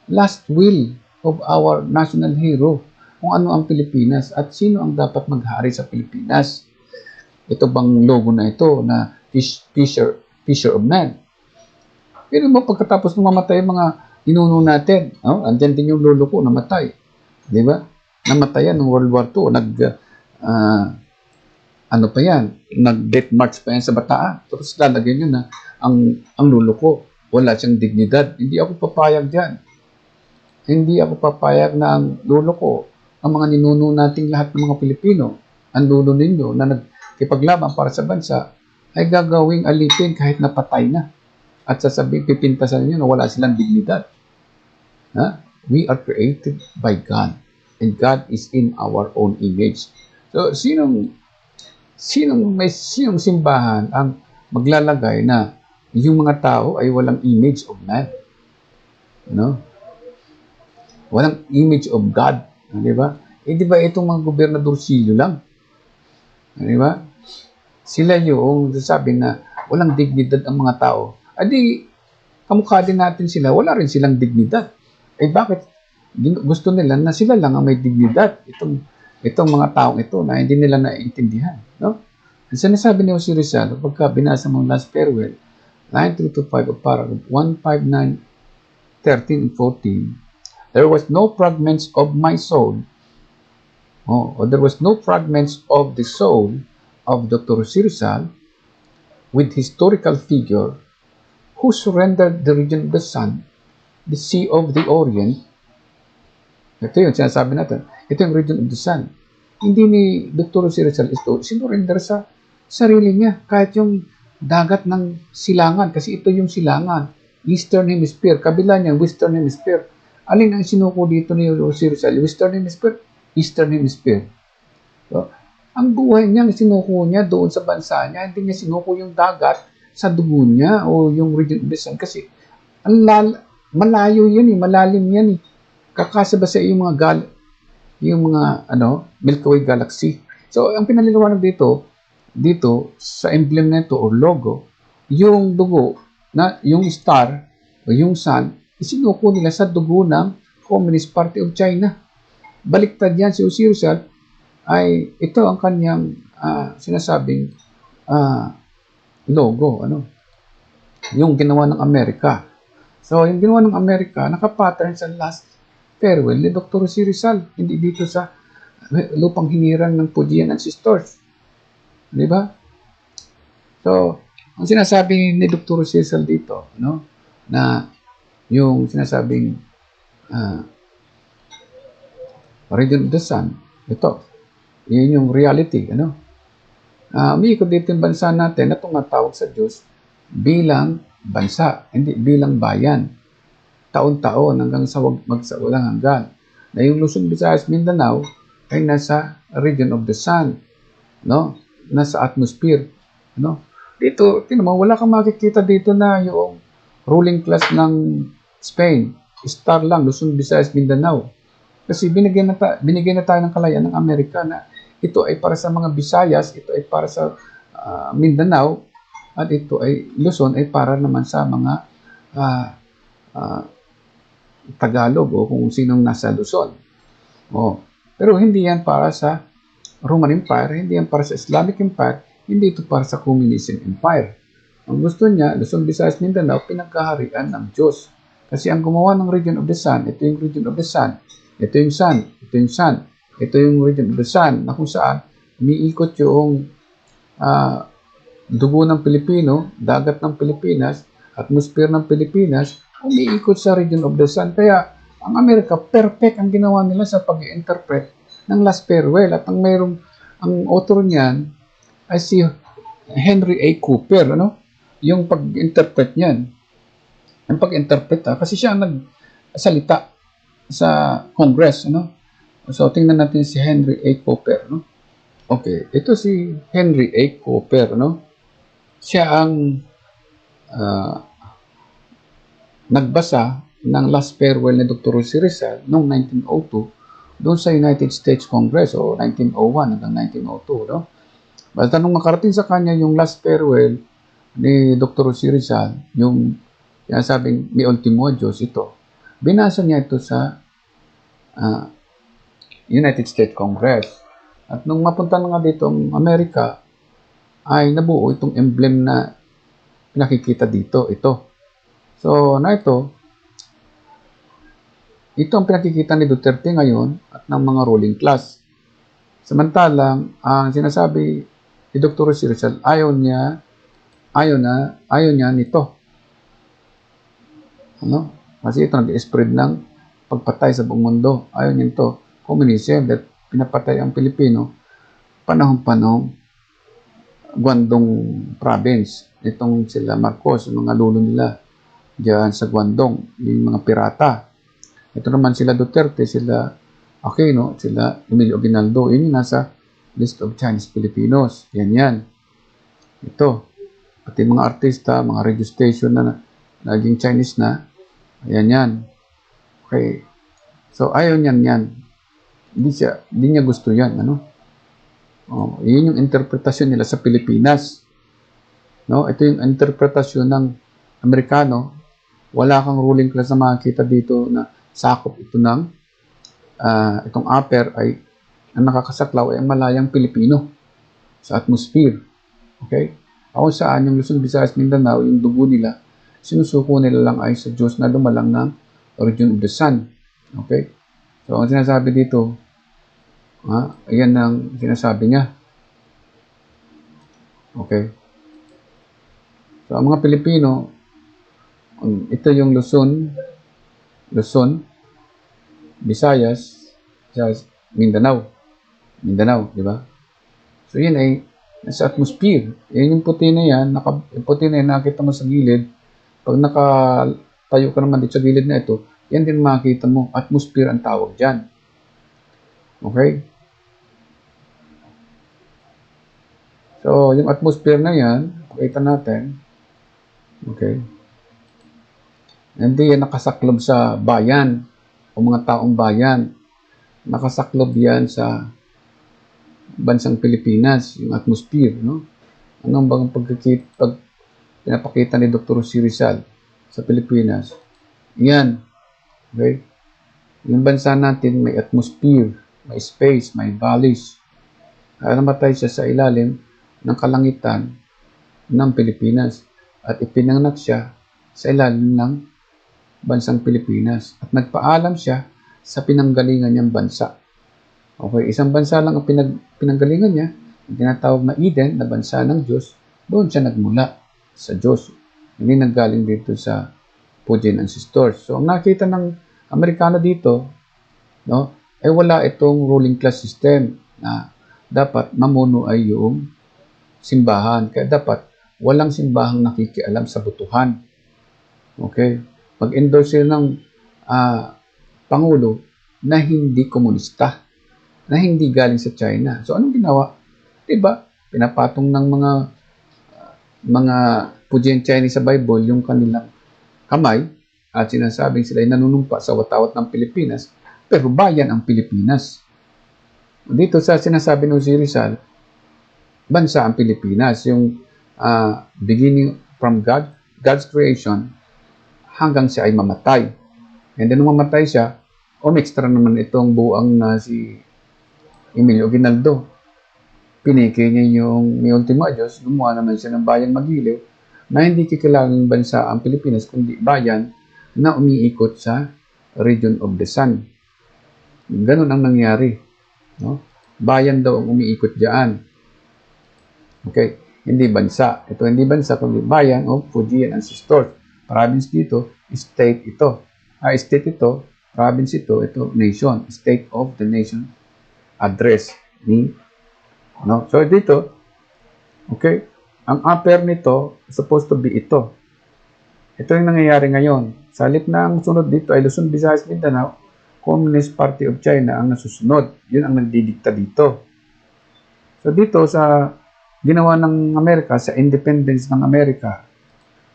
last will of our national hero, kung ano ang Pilipinas at sino ang dapat maghari sa Pilipinas. Ito bang logo na ito na Fisher of Man? Pero mo pagkatapos ng mamatay mga ninuno natin, andyan din yung lolo ko namatay. Di ba? Namatay yan ng World War II. Ano pa yan? Nag-death march pa yan sa Bataan. Tapos lalagyan nyo na ang lolo ko, wala siyang dignidad. Hindi ako papayag dyan. Hindi ako papayag na ang lolo ko, ang mga ninuno nating lahat ng mga Pilipino, ang lolo ninyo na nagkipaglaban para sa bansa, ay gagawing alipin kahit napatay na. At sasabihin, pipintasan ninyo na wala silang dignidad. We are created by God. And God is in our own image. So, sinong simbahan ang maglalagay na yung mga tao ay walang image of man? Walang image of God. Di ba? Di ba itong mga gobernadorsilyo lang? Di ba? Sila yung sabi na walang dignidad ang mga tao. Adi, kamukha din natin sila, wala rin silang dignidad. Bakit? Gusto nila na sila lang ang may dignidad. Itong mga taong ito na hindi nila naiintindihan. No? Ang sinasabi ni Jose Rizal, pagka binasa mong last farewell, line 325 of paragraph 159, 13 and 14, there was no fragments of my soul, or there was no fragments of the soul of Dr. Jose Rizal with historical figure who surrendered the region of the sun, the sea of the Orient. Ito yung sinasabi natin. Ito yung region of the sun. Hindi ni Dr. Jose Rizal ito sinurrender sa sarili niya. Kahit yung dagat ng silangan. Kasi ito yung silangan. Eastern Hemisphere. Kabila niya, Western Hemisphere. Alin ang sinuko dito ni Jose Rizal? Western Hemisphere? Eastern Hemisphere. So, ang buhay niya, sinuko niya doon sa bansa niya. Hindi niya sinuko yung dagat sa dugo niya o yung region of the sun. Kasi malayo yan malalim yan kakasaba sa yung mga Milky Way galaxy. So, ang pinaliliwanag dito sa emblem nito o logo, yung dugo na yung star o yung sun, isinuko nila sa dugo ng Communist Party of China. Baliktad yan si Jose Rizal ay ito ang kanyang sinasabing logo, yung ginawa ng Amerika. So, yung ginawa ng Amerika, nakapattern sa last farewell ni Dr. Jose Rizal, hindi dito sa lupang hinirang ng Pujian Ancestors. Di ba? So, ang sinasabi ni Dr. Jose Rizal dito, na yung sinasabing region of the sun, ito, yun yung reality, umiikot dito yung bansa natin na tumatawag sa Diyos bilang bansa, hindi bilang bayan. Taon-taon hanggang sa magsawalang hanggan. Na yung Luzon, Visayas, Mindanao ay nasa region of the sun, no? Nasa atmosphere, no? Dito, tingnan mo, wala kang makikita dito na yung ruling class ng Spain. Star lang, Luzon, Visayas, Mindanao. Kasi binigyan na tayo ng kalayaan ng Amerika na ito ay para sa mga Visayas, ito ay para sa Mindanao, at ito ay Luzon ay para naman sa mga uh, uh, Tagalog o kung sinong nasa Luzon. Oh. Pero hindi yan para sa Roman Empire, hindi yan para sa Islamic Empire, hindi ito para sa Communism Empire. Ang gusto niya, Luzon, Visayas, Mindanao, pinagkaharian ng Diyos. Kasi ang gumawa ng region of the sun, ito yung region of the sun, ito yung sun, ito yung sun, ito yung region of the sun, na kung saan umiikot yung dugo ng Pilipino, dagat ng Pilipinas, atmosphere ng Pilipinas, umiikot sa region of the sun. Kaya, ang Amerika, perfect ang ginawa nila sa pag-interpret ng Last Farewell. At ang author niyan ay si Henry A. Cooper, ano? Yung pag-interpret niyan. Ang pag-interpret, kasi siya ang nagsalita sa Congress, ano? So, tingnan natin si Henry A. Cooper, no? Okay, ito si Henry A. Cooper, no? Siya ang nagbasa ng Last Farewell ni Dr. Jose Rizal noong 1902 doon sa United States Congress o 1901 hanggang 1902. No? Basta nung makarating sa kanya yung Last Farewell ni Dr. Jose Rizal, yung sabing mi ultimo Diyos ito, binasa niya ito sa United States Congress. At nung mapunta na nga dito ang Amerika, ay nabuo itong emblem na nakikita dito, ito. So, ito ang pinakikita ni Duterte ngayon at ng mga ruling class. Samantalang, ang sinasabi ni Dr. Rizal, ayaw niya nito. Ano? Kasi ito nag-spread ng pagpatay sa buong mundo. Ayaw niya ito. Communism, that pinapatay ang Pilipino, panahon-panahon, Guangdong province. Itong sila Marcos, mga lulo nila diyan sa Guangdong, yung mga pirata. Ito naman sila Duterte, sila Aquino, sila Emilio Aguinaldo. Yun yung nasa list of Chinese Filipinos. Yan. Ito. Pati mga artista, mga radio station na naging Chinese na. Ayan yan. Okay. So, ayaw niyan yan. Hindi niya gusto yan. Ano? Oh, yun yung interpretasyon nila sa Pilipinas. No? Ito yung interpretasyon ng Amerikano. Wala kang ruling class na makikita dito na sakop ito ng itong upper ay ang nakakasaklaw ay ang malayang Pilipino sa atmosphere. Okay? Ako saan yung Luzon, Visayas, Mindanao, yung dugo nila, sinusuko nila lang ay sa Diyos na dumalang ng origin of the sun. Okay? So, ang sinasabi dito, ayan ang sinasabi niya. Okay. So, ang mga Pilipino, ito yung Luzon, Visayas, Mindanao, di ba? So, yun ay nasa atmosphere. Yan yung puti na yan, nakita mo sa gilid. Pag nakatayo ka naman dito sa gilid na ito, yan din makikita mo. Atmosphere ang tawag dyan. Okay? So, yung atmosphere na yan, pakita natin. Okay? Hindi yan nakasaklob sa bayan o mga taong bayan. Nakasaklob yan sa bansang Pilipinas, yung atmosphere, no? Anong bang pinapakita ni Dr. Jose Rizal sa Pilipinas? Yan. Okay? Yung bansa natin may atmosphere, may space, may valleys. Namatay siya sa ilalim ng kalangitan ng Pilipinas at ipinanganak siya sa ilalim ng bansang Pilipinas at nagpaalam siya sa pinanggalingan niyang bansa. Okay, isang bansa lang ang pinanggalingan niya, ang tinatawag na Eden, na bansa ng Diyos. Doon siya nagmula sa Diyos. Hindi nanggaling dito sa Pujin ancestors. So, ang nakita ng Amerikano dito, no, ay wala itong ruling class system na dapat mamuno ay yung simbahan. Kaya dapat walang simbahang nakikialam sa botohan. Okay? Mag-endorse sila ng Pangulo na hindi komunista, na hindi galing sa China. So, anong ginawa? Diba? Pinapatong ng mga Pujian Chinese sa Bible yung kanilang kamay at sinasabing sila ay nanunumpa sa watawat ng Pilipinas, pero bayan ang Pilipinas. Dito sa sinasabi ng si Rizal, bansa ang Pilipinas, yung beginning from God's creation hanggang siya ay mamatay. And then nung mamatay siya, umextra naman itong buang na si Emilio Aguinaldo. Piniki niya yung may ultima Diyos, gumawa naman siya ng bayang magiliw na hindi kikilangang bansa ang Pilipinas, kundi bayan na umiikot sa region of the sun. Ganun ang nangyari. No? Bayan daw ang umiikot diyan. Okay? Hindi bansa. Ito hindi bansa, kundi bayan of Fujian ancestors. Province dito, state ito. State ito, province ito nation. State of the nation address. No? So dito, okay, ang upper nito, supposed to be ito. Ito yung nangyayari ngayon. Sa halip na ang sunod dito ay Luzon, Visayas, Mindanao, Communist Party of China ang nasusunod. Yun ang nagdidikta dito. So dito sa ginawa ng Amerika, sa independence ng Amerika,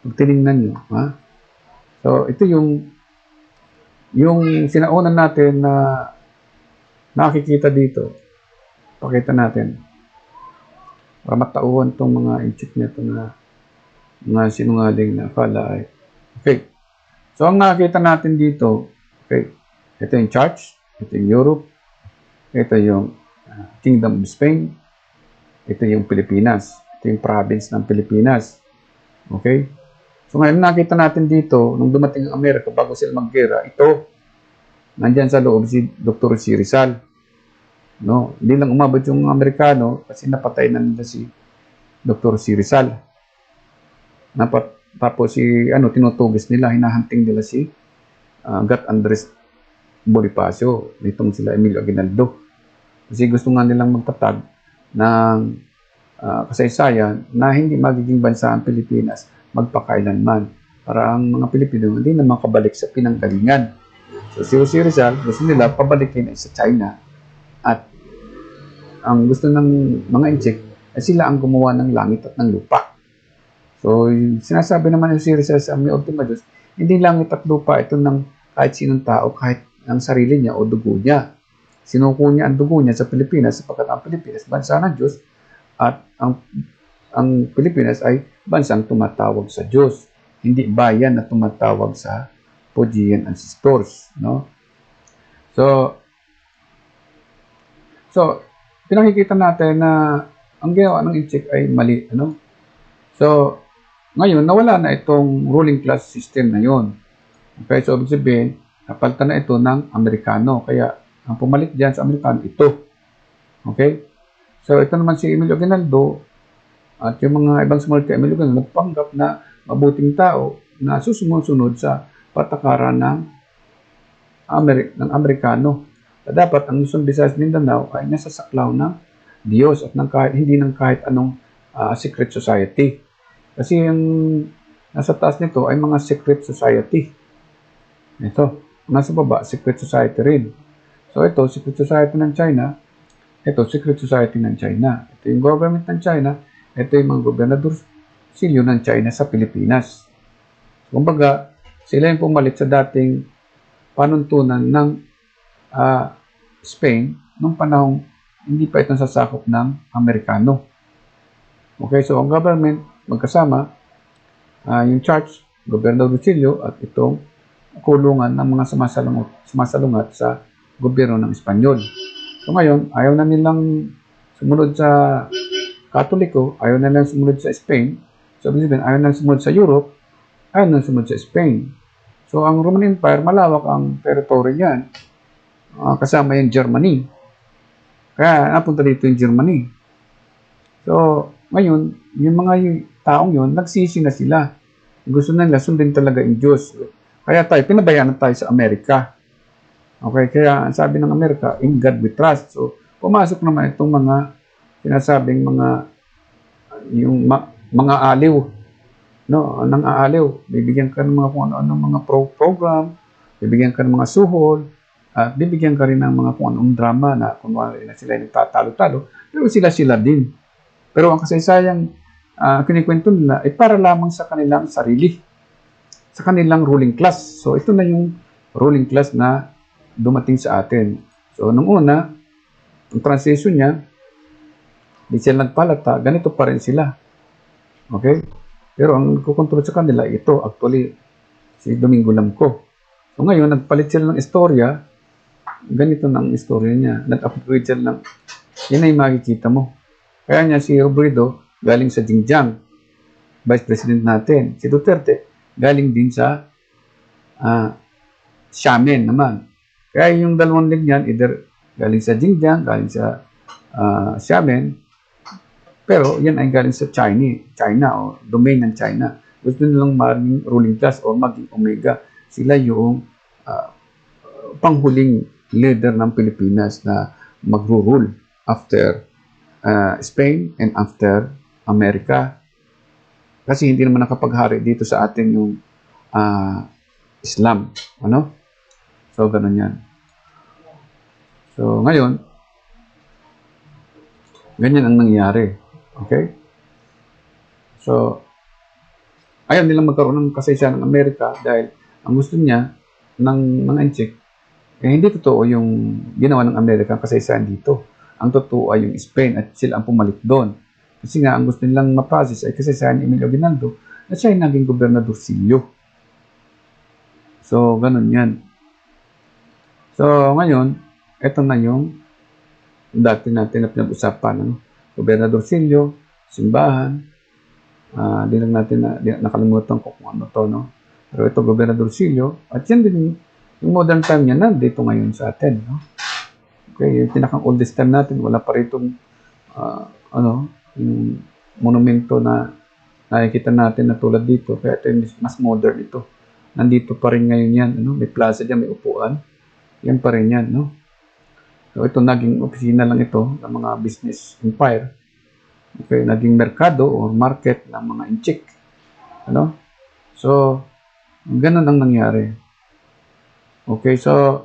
pag tinignan nyo, so ito yung sinaunan natin na nakikita dito. Pakita natin. Para matauhan itong mga inchik nito na mga sinungaling na akala ay. Okay. So ang nakikita natin dito, okay, ito yung church, ito yung Europe, ito yung Kingdom of Spain, ito yung Pilipinas, ito yung province ng Pilipinas. Okay? So ngayon nakita natin dito, nung dumating ang Amerika bago sila maggera, ito, nandyan sa loob si Dr. C. Rizal. No? Hindi lang umabot yung Amerikano kasi napatay na nila si Dr. C. Rizal. Tapos tinutugis nila, hinahanting nila si Gat Andres Bonifacio, nitong sila Emilio Aguinaldo. Kasi gusto nga nilang magtatag ng kasaysayan na hindi magiging bansa ang Pilipinas magpakailanman para ang mga Pilipino hindi na makabalik sa pinanggalingan. So si Jose Rizal, gusto nila pabalikin ay sa China at ang gusto ng mga inchik ay sila ang gumawa ng langit at ng lupa. So sinasabi naman ni Jose Rizal sa may ultima Diyos, hindi langit at lupa ito ng kahit sinong tao, kahit ang sarili niya o dugo niya. Sinuko niya ang dugo niya sa Pilipinas sapagkat ang Pilipinas bansa ng Diyos at ang Pilipinas ay bansang tumatawag sa Diyos, hindi bayan na tumatawag sa Fujian ancestors, no? So pinakikita natin na ang ginawa ng inchik ay mali, ano? So ngayon nawala na itong ruling class system na yon. Okay, so ibig sabihin napalitan na ito ng Amerikano. Kaya, ang pumalit dyan sa Amerikano, ito. Okay? So, ito naman si Emilio Aguinaldo at yung mga ibang sumunod kay Emilio Aguinaldo nagpanggap na mabuting tao na susunod sa patakaran ng Amerikano. Dapat ang Luzon, Visayas, Mindanao ay nasa saklaw ng Diyos at hindi ng kahit anong secret society. Kasi yung nasa taas nito ay mga secret society. Ito. Nasa baba, secret society rin. So ito, secret society ng China. Ito, secret society ng China. Ito yung government ng China. Ito yung mga gobernador silyo ng China sa Pilipinas. Kumbaga, sila yung pumalit sa dating panuntunan ng Spain nung panahong hindi pa itong sasakop ng Amerikano. Okay, so ang government magkasama, yung church, gobernador silyo at itong kulungan ng mga sumasalungat sa gobyerno ng Espanyol. So ngayon, ayaw na nilang sumunod sa Katoliko, ayaw na nilang sumunod sa Spain. So ayaw na nilang sumunod sa Europe, ayaw na nilang sumunod sa Spain. So ang Roman Empire, malawak ang territory niyan. Kasama yung Germany. Kaya napunta dito yung Germany. So ngayon, yung mga taong yun, nagsisi na sila. Gusto na nila sundin talaga yung Diyos. Kaya pinabayaan na tayo sa Amerika. Okay, kaya ang sabi ng Amerika, in God we trust. So, pumasok naman itong mga sinasabing mga, yung mga aliw, no, nang aaliw, bibigyan ka ng mga kung ano mga program, bibigyan ka ng mga suhol, at bibigyan ka rin ng mga kung anong drama na kunwari na sila nagtatalo-talo, pero sila din. Pero ang kasaysayang kinikwento nila ay para lamang sa kanilang sarili, sa kanilang ruling class. So ito na yung ruling class na dumating sa atin. So nung una, ang transition niya, di sila nagpalata, ganito pa rin sila. Okay? Pero ang kukontrol sa kanila, ito actually, si Domingo Lamco. So ngayon, nagpalit sila ng istorya, ganito na ang istorya niya. Nag-upgrade sila ng, yan ay makikita mo. Kaya niya si Robredo, galing sa Xinjiang, Vice President natin. Si Duterte, galing din sa Xiamen naman. Kaya yung dalawang leg niyan, either galing sa Xinjiang, galing sa Xiamen, pero yan ay galing sa China o domain ng China. Gusto nilang maging ruling class o maging Omega. Sila yung panghuling leader ng Pilipinas na magro-rule after Spain and after America. Kasi hindi naman nakapaghari dito sa atin yung Islam. Ano? So, ganun yan. So, ngayon, ganyan ang nangyari. Okay? So, ayaw nilang magkaroon ng kasaysayan ng Amerika dahil ang gusto niya ng mga Inchik, hindi totoo yung ginawa ng Amerika ang kasaysayan dito. Ang totoo ay yung Spain at sila ang pumalit doon. Kasi nga, ang gusto nilang ma-process ay kasaysayan ni Emilio Aguinaldo na siya ay naging gobernador silyo. So, ganun yan. So, ngayon, eto na yung dati natin na pinag-usapan. Ano? Gobernador Silio, simbahan, di lang natin nakalimutan ko kung ano to, no? Pero ito, Gobernador Silio, at yan din, yung modern time niya nandito ngayon sa atin, no? Okay, yung pinakang oldest time natin, wala pa ritong, yung monumento na nakikita natin na tulad dito, kaya ito yung mas modern ito. Nandito pa rin ngayon yan, ano? May plaza dyan, may upuan, yan pa rin yan, no? So, ito naging opisina lang ito ng mga business empire. Okay, naging merkado or market ng mga Inchik. Ano? So, ganun ang nangyari. Okay, so,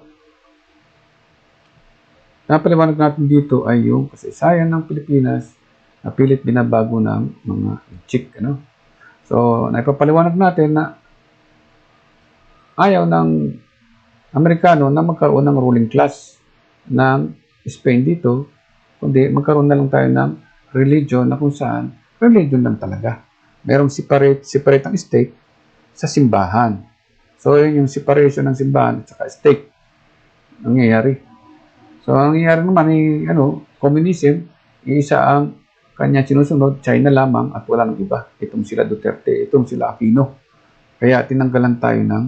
napaliwanag natin dito ay yung kasaysayan ng Pilipinas na pilit binabago ng mga Inchik. Ano? So, naipapaliwanag natin na ayaw ng Amerikano na magkaroon ng ruling class ng Spain dito, kundi magkaroon na lang tayo ng religion na kung saan religion lang talaga. Merong separate ang state sa simbahan. So, yun yung separation ng simbahan at saka state nangyayari. So, ang nangyayari naman ay, communism, isa ang kanya sinusunod, China lamang at wala ng iba. Itong sila Duterte, itong sila Aquino. Kaya tinanggalan tayo ng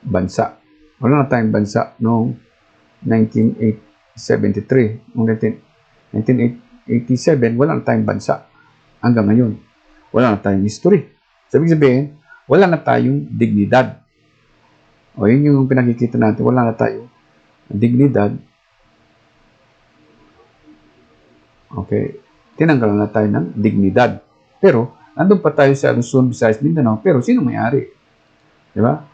bansa. Wala na tayong bansa noong 1973. Noong 1987, wala na tayong bansa. Hanggang ngayon, wala na tayong history. Sabi sabihin, wala na tayong dignidad. O yun yung pinakikita natin, wala na tayong dignidad. Okay. Tinanggalan na tayo ng dignidad. Pero, nandun pa tayo sa Luzon, Visayas, Mindanao. Pero, sino may-ari? Diba?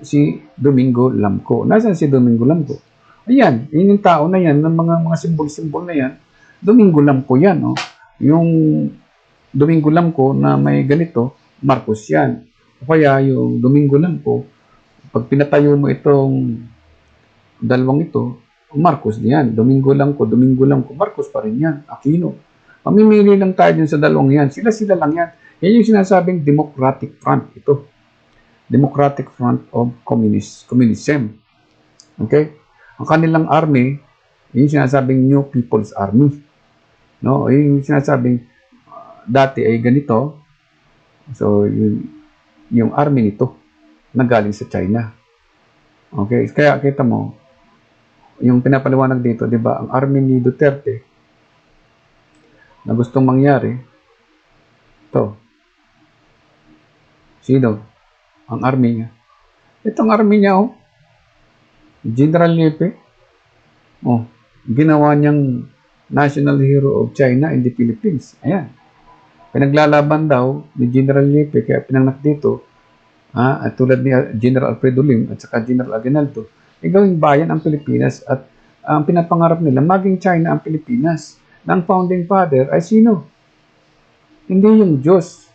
Si Domingo Lamco. Nasaan si Domingo Lamco? Ayan, yun yung tao na yan, ng mga simbol-simbol na yan. Domingo Lamco yan. Oh. Yung Domingo Lamco na may ganito, Marcos yan. O kaya yung Domingo Lamco, pag pinatayo mo itong dalawang ito, Marcos yan. Domingo Lamco, Marcos pa rin yan. Aquino. Mamimili lang tayo din sa dalawang yan. Sila-sila lang yan. Yan yung sinasabing Democratic Front. Ito. Democratic Front of Communism. Okay? Ang kanilang army, yung sinasabing New People's Army. No? Yung sinasabing dati ay ganito. So, yung army nito, nagaling sa China. Okay? Kaya kita mo, yung pinapaliwanag dito, di ba, ang army ni Duterte, na gustong mangyari, ito, sino? Ang army niya. Itong army niya, oh, General Lepe, ginawa niyang National Hero of China in the Philippines. Ayan. Pinaglalaban daw ni General Lipe, kaya pinanganak dito, at tulad ni General Alfredo Lim at saka General Aguinaldo, gawing bayan ang Pilipinas at ang pinapangarap nila, maging China ang Pilipinas. Na ang founding father ay sino? Hindi yung Diyos.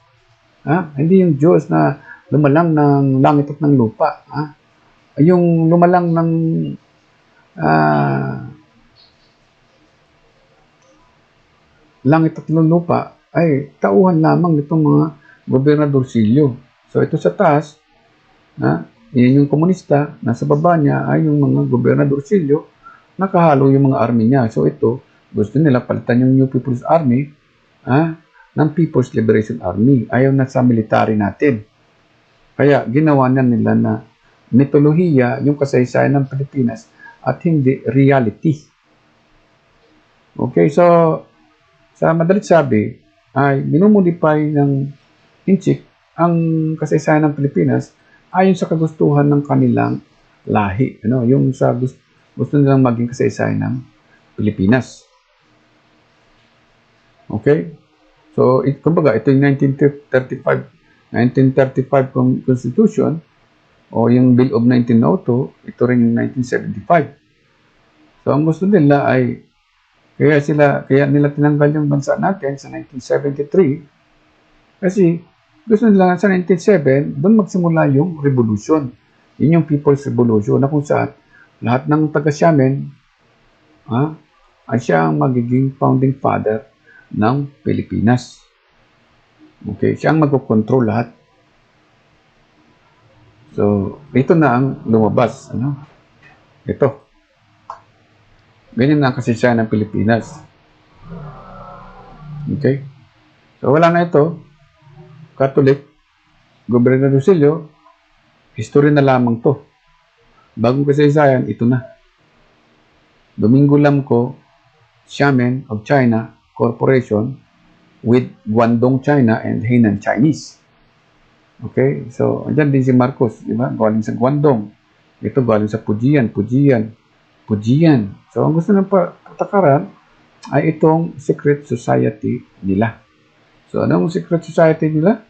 Hindi yung Diyos na lumalang ng langit at ng lupa. Yung lumalang ng langit at ng lupa ay tauhan lamang nitong mga gobernadorsilyo. So ito sa taas, yun yung komunista, nasa baba niya ay yung mga gobernadorsilyo, nakahalo yung mga army niya. So ito, gusto nila palitan yung New People's Army ng People's Liberation Army. Ayaw na sa military natin. Kaya ginawa na nila na mitolohiya yung kasaysayan ng Pilipinas at hindi reality. Okay, so sa madalit sabi ay minumodify ng Inchik ang kasaysayan ng Pilipinas ayon sa kagustuhan ng kanilang lahi. Yung sa gusto nilang maging kasaysayan ng Pilipinas. Okay? So, kumbaga, ito yung 1935 Constitution o yung Bill of 1902, ito rin yung 1975. So, ang gusto nila ay kaya nila tinanggal yung bansa natin sa 1973 kasi gusto nila sa 1907 doon magsimula yung revolution. Yun yung People's Revolution na kung saan lahat ng taga-Xiamen ay siya ang magiging founding father ng Pilipinas. Okay, siya ang magkocontrol lahat. So, ito na ang lumabas. Ito. Ganyan na ang kasaysayan ng Pilipinas. Okay? So, wala na ito. Catholic, gobernadorsilyo, history na lamang to. Bagong kasaysayan, ito na. Domingo Lamco, Xiamen of China Corporation with Guangdong China and Hainan Chinese. Okay? So, andyan din si Marcos, di ba? Galing sa Guangdong. Ito galing sa Pujian. So, ang gusto ng patakaran ay itong secret society nila. So, anong secret society nila?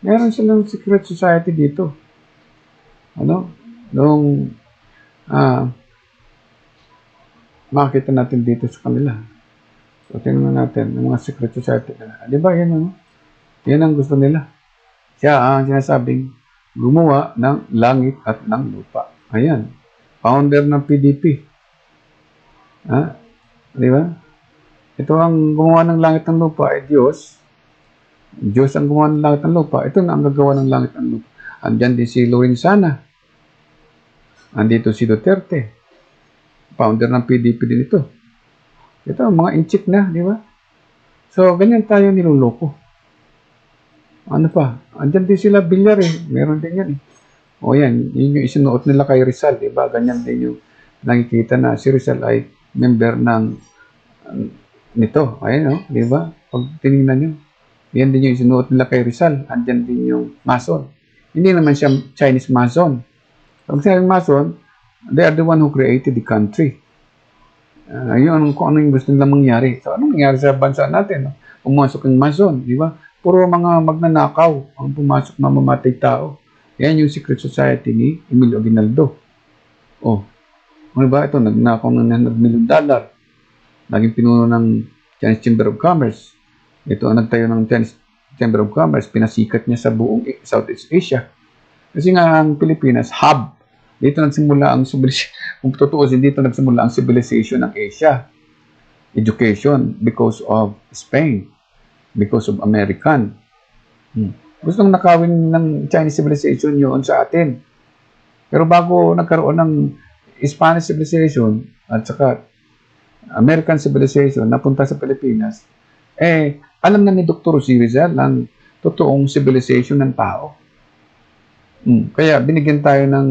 Meron silang secret society dito. Nung makita natin dito sa kanila. So, tingnan natin ang mga secret society nila. Di ba, yan ang gusto nila. Siya ang sinasabing gumawa ng langit at ng lupa. Ayan. Founder ng PDP. Di ba? Ito ang gumawa ng langit at ng lupa ay Diyos. Diyos ang gumawa ng langit at ng lupa. Ito na ang gagawa ng langit at ng lupa. Andyan din si Lorenzana. Andito si Duterte. Founder ng PDP din ito. Ito, mga inchik na, di ba? So, ganyan tayo niloloko. Ano pa? Andyan din sila Villar Meron din yan O yan, yun yung isinuot nila kay Rizal, di ba? Ganyan din yung nakikita na si Rizal ay member ng nito. Ayan, di ba? Pag tinignan nyo, yan din yung isinuot nila kay Rizal. Andyan din yung Mason. Hindi naman siya Chinese Mason. Pag sinabing Mason, they are the one who created the country. Yun kung ano yung gusto nila mangyari. So, anong nangyari sa bansa natin? Pumasok yung Mason, di ba? Puro mga magnanakaw ang pumasok na mamatay tao. Yan yung secret society ni Emilio Aguinaldo. Ano ba ito? Nagnakaw ng $100 million. Naging pinuno ng Chinese Chamber of Commerce. Ito ang nagtayo ng Chinese Chamber of Commerce. Pinasikat niya sa buong Southeast Asia. Kasi nga ang Pilipinas, hub. Dito nagsimula ang civilization. Kung tutuusin, dito nagsimula ang civilization ng Asia. Education because of Spain. Because of American. Gustong nakawin ng Chinese civilization yun sa atin. Pero bago nagkaroon ng Spanish civilization at saka American civilization napunta sa Pilipinas, alam na ni Dr. Rizal ang totoong civilization ng tao. Kaya binigyan tayo ng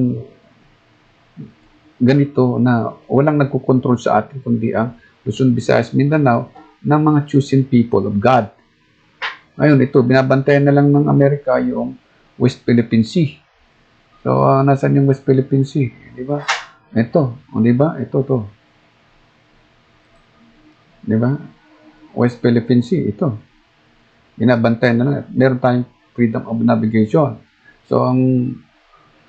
ganito na walang nagkukontrol sa atin kundi ang Luzon, Visayas, Mindanao ng mga chosen people of God. Ngayon, ito, binabantayan na lang ng Amerika yung West Philippine Sea. So, nasan yung West Philippine Sea? Di ba? Ito. Di ba? Ito, to. Di ba? West Philippine Sea, ito. binabantayan na lang at meron tayong freedom of navigation. So, ang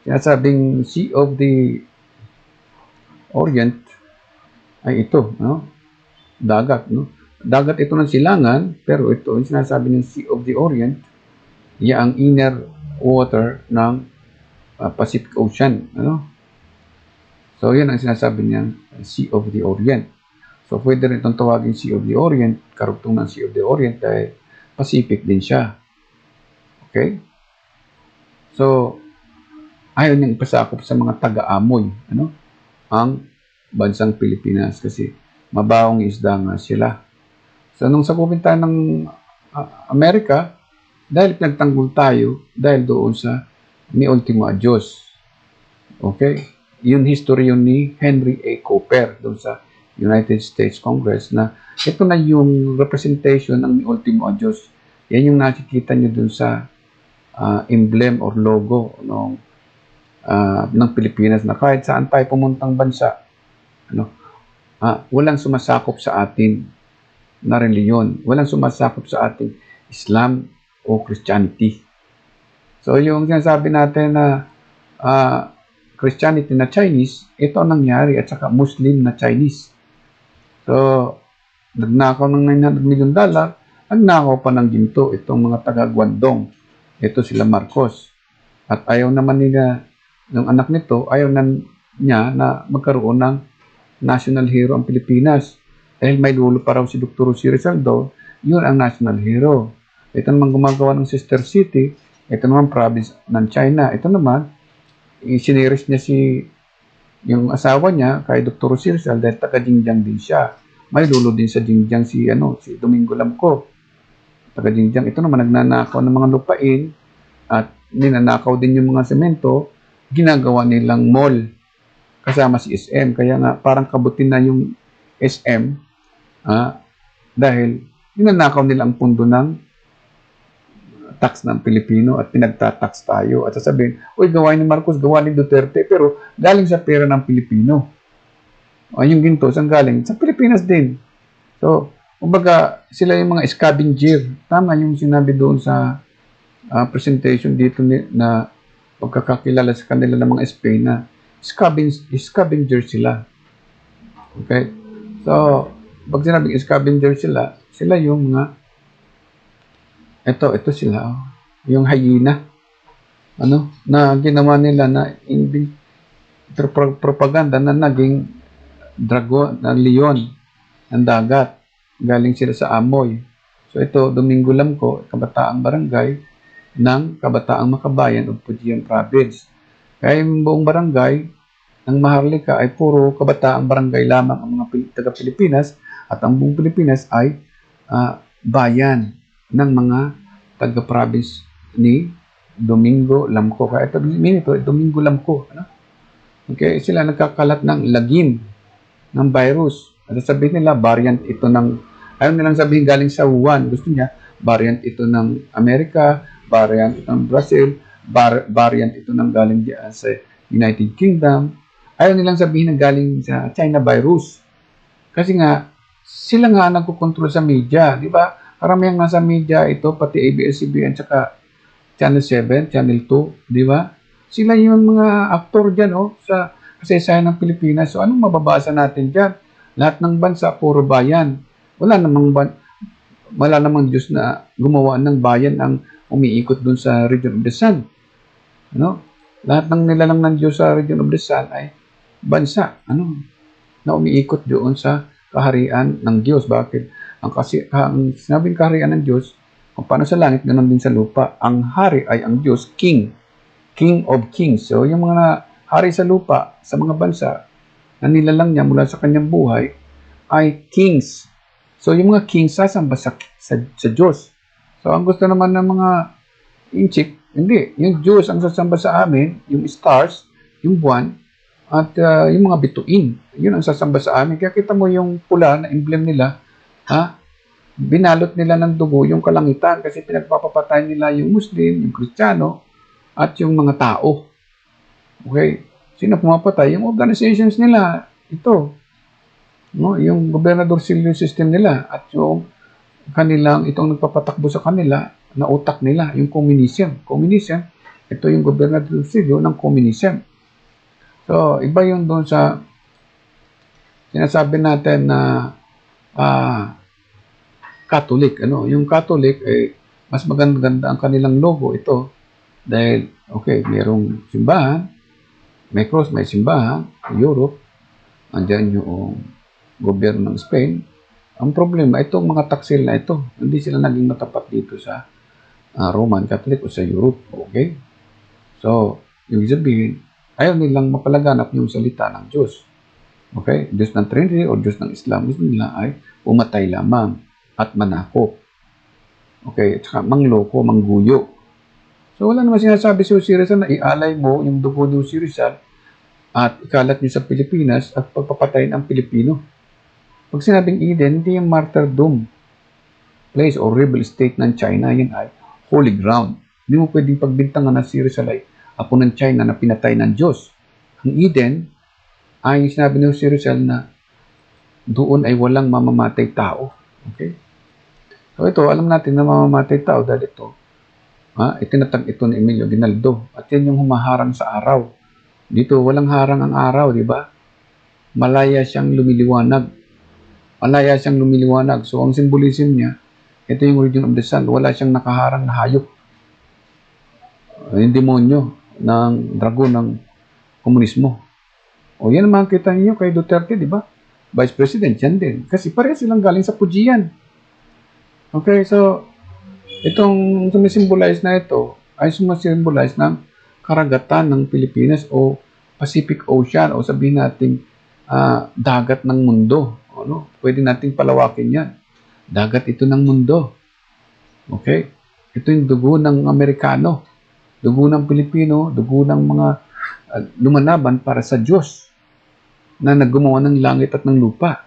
sinasabing Sea of the Orient ay ito, no? Dagat, no? Dagat ito ng silangan, pero ito, yung sinasabi ng Sea of the Orient, yan ang inner water ng Pacific Ocean, ano? So, yan ang sinasabi niyang Sea of the Orient. So, pwede rin itong tawagin Sea of the Orient, karugtong ng Sea of the Orient ay Pacific din siya. Okay? So, ayaw niyang ipasakop sa mga taga-amoy, ano? Ang bansang Pilipinas kasi mabawang isda nga sila. So, nung sakupin tayo ng Amerika, dahil pinagtanggol tayo, dahil doon sa ni Ultimo Adios. Okay? Yun history yun ni Henry A. Cooper doon sa United States Congress na ito na yung representation ng ni Ultimo Adios. Yan yung nakikita nyo doon sa emblem or logo ng Pilipinas na kahit saan tayo pumuntang bansa, ano, walang sumasakop sa atin na reliyon. Walang sumasakop sa ating Islam o Christianity. So, yung sinasabi natin na Christianity na Chinese, ito ang nangyari at saka Muslim na Chinese. So, nagnakaw ng $900 million, nagnakaw pa ng ginto itong mga taga-Guangdong. Ito sila Marcos. At ayaw naman nila, ng anak nito, ayaw niya na magkaroon ng national hero ang Pilipinas. Dahil may lulo pa raw si Dr. Jose Rizaldo, yun ang national hero. Ito naman gumagawa ng sister city, ito naman province ng China. Ito naman, isiniris niya yung asawa niya kay Dr. Jose Rizal dahil taga-Jinjiang din siya. May lulo din sa Jinjiang si Domingo Lamco. Taga-Jinjiang. Ito naman nagnanakaw ng mga lupain at ninanakaw din yung mga semento, ginagawa nilang mall kasama si SM. Kaya nga parang kabutin na yung SM dahil ninanakaw nila ang pundo ng tax ng Pilipino at pinagtatax tayo. At sasabihin, uy, gawain ni Marcos, gawain ni Duterte, pero galing sa pera ng Pilipino. Yung ginto, saan galing? Sa Pilipinas din. So, kumbaga, sila yung mga scavenger. Tama yung sinabi doon sa presentation dito na pagkakakilala sa kanila ng mga Spain na scavenger sila. Okay? So, pag sinabing scavenger sila yung mga ito sila, yung hyena, na ginawa nila na propaganda na naging dragon, na leon, ng dagat, galing sila sa amoy. So ito, Domingo Lamco, kabataang barangay ng Kabataang Makabayan of Fujian Province. Kaya yung buong barangay ng Maharlika ay puro kabataang barangay lamang ang mga taga-Pilipinas at ang buong Pilipinas ay bayan ng mga taga-province ni Domingo Lamco. Kaya ito, Domingo Lamco. Okay, sila nagkakalat ng lagim ng virus. At sabihin nila, variant ito ng, ayaw nilang sabihin galing sa Wuhan. Gusto niya, variant ito ng Amerika, variant ito ng Brazil, variant ito ng galing sa United Kingdom. Ayaw nilang sabihin na galing sa China virus. Kasi nga, sila nga nagkukontrol sa media, di ba? Karamihang nasa media ito, pati ABS-CBN, tsaka Channel 7, Channel 2, di ba? Sila yung mga aktor dyan, sa kasaysayan ng Pilipinas. So, anong mababasa natin dyan? Lahat ng bansa, puro bayan. Wala namang Diyos na gumawa ng bayan ang umiikot dun sa region of the sun. Lahat ng nilalang ng Diyos sa region of the sun ay bansa, na umiikot doon sa kaharian ng Diyos. Bakit? Ang sinabing kaharian ng Diyos, kung paano sa langit, ganoon din sa lupa. Ang hari ay ang Diyos, King of Kings. So, yung mga hari sa lupa, sa mga bansa, na nilalang niya mula sa kanyang buhay, ay kings. So, yung mga kings sasamba sa Diyos. So, ang gusto naman ng mga inchik, hindi. Yung Diyos ang sasamba sa amin, yung stars, yung buwan, at yung mga bituin. Yun ang sasamba sa amin. Kaya kita mo yung pula na emblem nila, binalot nila ng dugo yung kalangitan kasi pinagpapapatay nila yung Muslim, yung Kristiyano, at yung mga tao. Okay? Sino pumapatay? Yung organizations nila. Ito. Yung gobernador civil system nila at yung itong nagpapatakbo sa kanila na utak nila, yung communism. Communism, ito yung gobernadorsilyo ng communism. So, iba yun doon sa sinasabi natin na Catholic. Yung Catholic, mas maganda ang kanilang logo ito dahil, okay, mayroong simbahan, may cross, may simbahan, Europe, andyan yung gobyerno ng Spain. Ang problema, itong mga taksil na ito, hindi sila naging matapat dito sa Roman Catholic o sa Europe. Okay? So, yung sabihin, ayaw nilang mapalaganap yung salita ng Diyos. Okay? Diyos ng Trinity o Diyos ng Islam, gusto nila ay umatay lamang at manakop. Okay? At saka mangloko, mangguyo. So, wala naman sinasabi si Rizal na ialay mo yung dugo ni Rizal at ikalat niyo sa Pilipinas at pagpapatayin ang Pilipino. Pag sinabing Eden, hindi yung martyrdom place or rebel state ng China, yun ay holy ground. Hindi mo pwedeng pagbintangan na si Rizal ay apo ng China na pinatay ng Diyos. Ang Eden ay sinabi ni si Rizal na doon ay walang mamamatay tao. Okay? So ito, alam natin na mamamatay tao dahil ito, itinatag ito ni Emilio Aguinaldo. At yan yung humaharang sa araw. Dito, walang harang ang araw, di ba? Malaya siyang lumiliwanag. Malaya siyang lumiliwanag. So, ang symbolism niya, ito yung region of the sun. Wala siyang nakaharang na hayop. Yung demonyo ng dragon ng komunismo. O yan ang makikita niyo kay Duterte, di ba? Vice President, yan din. Kasi pareha silang galing sa pujian. Okay, so, itong sumisimbolize na ito ay sumisimbolize ng karagatan ng Pilipinas o Pacific Ocean o sabihin natin dagat ng mundo. Pwede nating palawakin yan. Dagat ito ng mundo. Okay? Ito yung dugo ng Amerikano, dugo ng Pilipino, dugo ng mga lumanaban para sa Diyos na naggumawa ng langit at ng lupa.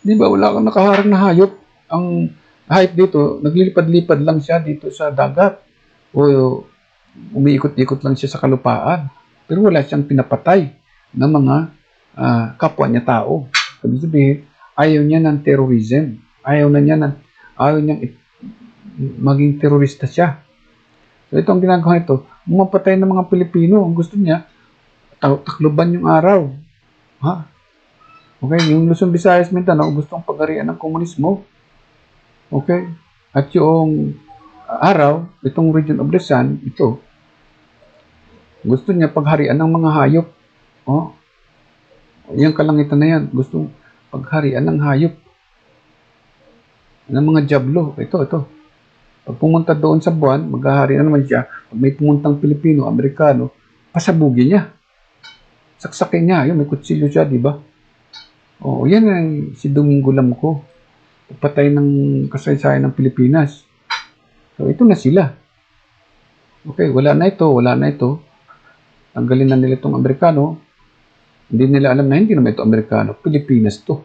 Di ba wala kang nakaharang na hayop? Ang hayop dito, naglilipad-lipad lang siya dito sa dagat. O umiikot-ikot lang siya sa kalupaan. Pero wala siyang pinapatay ng mga kapwa niya tao. Sabi sabihin, ayaw niya ng terrorism. Ayaw niyang maging terorista siya. So ito ang ginagawa ito. Mapatay ng mga Pilipino. Ang gusto niya, takluban yung araw. Okay, yung Luzon, Visayas, Mindanao, gustong pagharian ng komunismo. Okay? At yung araw, itong region of the sun, ito, gusto niya pagharian ng mga hayop. Yung kalangitan na yan, gustong pagharian ng hayop. Ng mga jablo. Ito. Pag pumunta doon sa buwan, maghahari na naman siya. Pag may pumuntang Pilipino, Amerikano, pasabugin niya. Saksakin niya. Yung may kutsilyo siya, di ba? Yan ay si Domingo Lamco. Patay ng kasaysayan ng Pilipinas. So, ito na sila. Okay, wala na ito. Tanggalin na nila itong Amerikano. Hindi nila alam na hindi naman ito Amerikano. Pilipinas to.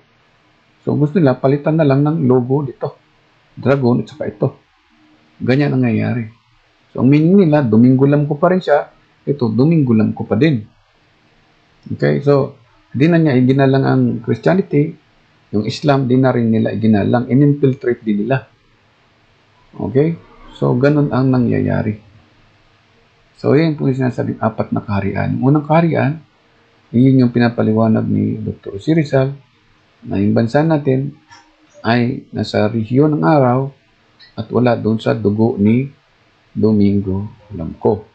So, gusto nila, palitan na lang ng logo dito. Dragon at saka ito. Ganyan ang nangyayari. So, ang meaning nila, Domingo Lamco pa rin siya. Ito, Domingo Lamco pa din. Okay, so, hindi na niya iginalang ang Christianity. Yung Islam, di na rin nila iginalang. In-infiltrate din nila. Okay? So, ganun ang nangyayari. So, yun po yung sinasabing apat na kaharian. Yung unang kaharian, yun yung pinapaliwanag ni Dr. Rizal na yung bansa natin ay nasa rehiyon ng araw at wala doon sa dugo ni Domingo Lamco.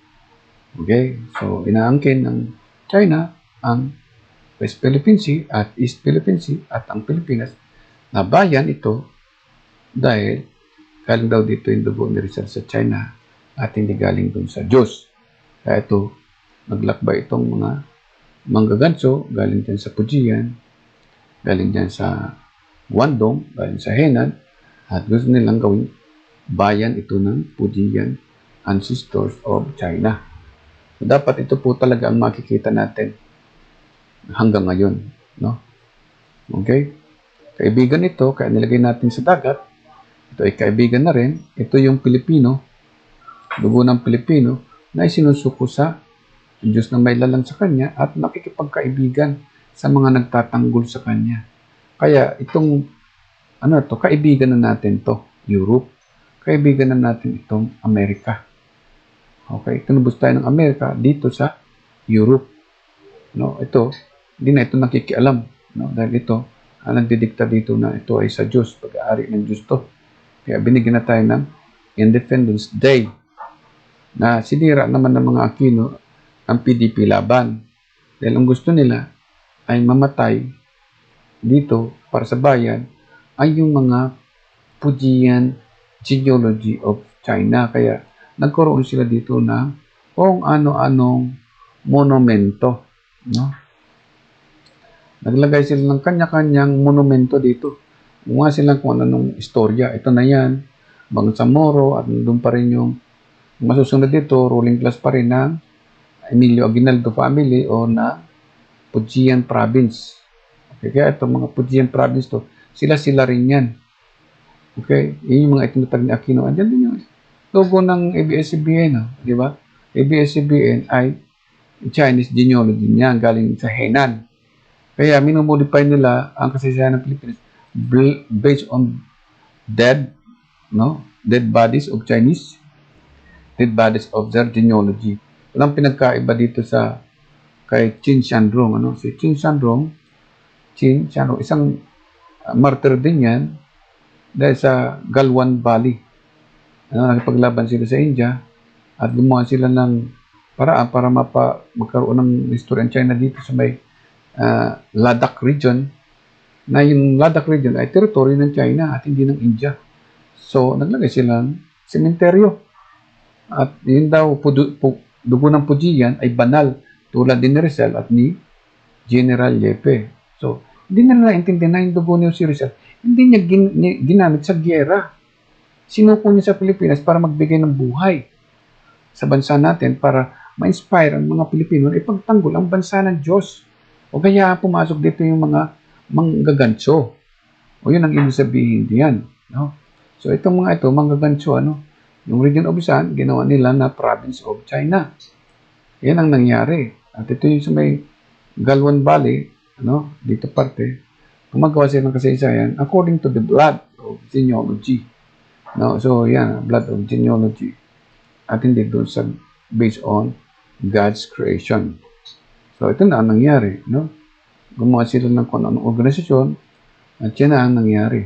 Okay? So, inaangkin ng China ang West Philippine Sea at East Philippine Sea at ang Pilipinas na bayan ito dahil galing daw dito yung dugo ni Rizal sa China at hindi galing dun sa Diyos. Kaya ito, naglakbay itong mga manggaganso, galing dyan sa Pujian, galing dyan sa Guangdong, galing sa Henan, at gusto nilang gawing bayan ito ng Pujian ancestors of China. So, dapat ito po talaga ang makikita natin hanggang ngayon, no? Okay? Kaibigan ito, kaya nilagay natin sa dagat. Ito ay kaibigan na rin. Ito yung Pilipino, dugo ng Pilipino, na isinusuko sa Diyos na may lalang sa kanya at nakikipagkaibigan sa mga nagtatanggol sa kanya. Kaya itong ano to, kaibigan na natin to, Europe. Kaibigan na natin itong Amerika. Okay, tinubos tayo ng Amerika dito sa Europe. No, ito, hindi na ito nakikialam. No, dahil ito, ang nagdidikta dito na ito ay sa Diyos, pag-aari ng Diyos to. Kaya binigyan na tayo ng Independence Day na sinira naman ng mga Aquino ang PDP laban. Dahil ang gusto nila ay mamatay dito para sa bayan ay yung mga Fujian genealogy of China. Kaya nagkaroon sila dito na kung ano-anong monumento. No? Naglagay sila ng kanya-kanyang monumento dito. Gumawa sila kung anong istorya. Ito na yan, Bangsamoro, at doon pa rin yung masusunod dito, ruling class pa rin ng Emilio Aguinaldo family o na Fujian province. Okay, kaya itong mga Fujian province to, sila-sila rin yan. Okay, yun yung mga itinatag ni Aquino. Andiyan din yung logo ng ABS-CBN, no? Di ba? ABS-CBN ay Chinese genealogy niya, galing sa Henan. Kaya minumodify nila ang kasaysayan ng Pilipinas based on dead bodies of Chinese, dead bodies of their genealogy. Walang pinagkaiba dito sa kay Qin Shandrong. Ano? Si Qin Shandrong, isang martyr din yan dahil sa Galwan Valley. Nakipaglaban sila sa India at gumawa sila ng paraan para magkaroon ng history ng China dito sa may Ladakh region, na yung Ladakh region ay teritoryo ng China at hindi ng India. So, naglagay silang sementeryo. At yun daw, dugo ng Fujian ay banal, tulad din ni Rizal at ni General Yepe. So, hindi na naintindihan na yung dugo niyo si Rizal. Hindi niya ginamit sa gyera. Sinuko niya sa Pilipinas para magbigay ng buhay sa bansa natin para ma-inspire ang mga Pilipino na ipagtanggol ang bansa ng Diyos. O kaya pumasok dito yung mga manggagansyo. O yun ang ibig sabihin diyan. No? So itong mga ito, manggagansyo, yung region of Isan, ginawa nila na province of China. Yan ang nangyari. At ito yung sa may Galwan Valley, dito parte, gumagawa sila ng kasaysayan according to the blood of genealogy. No? So yan, blood of genealogy. At hindi doon sa based on God's creation. So ito na ang nangyari. No? Gumawa sila ng kung anong organisasyon at yan na ang nangyari.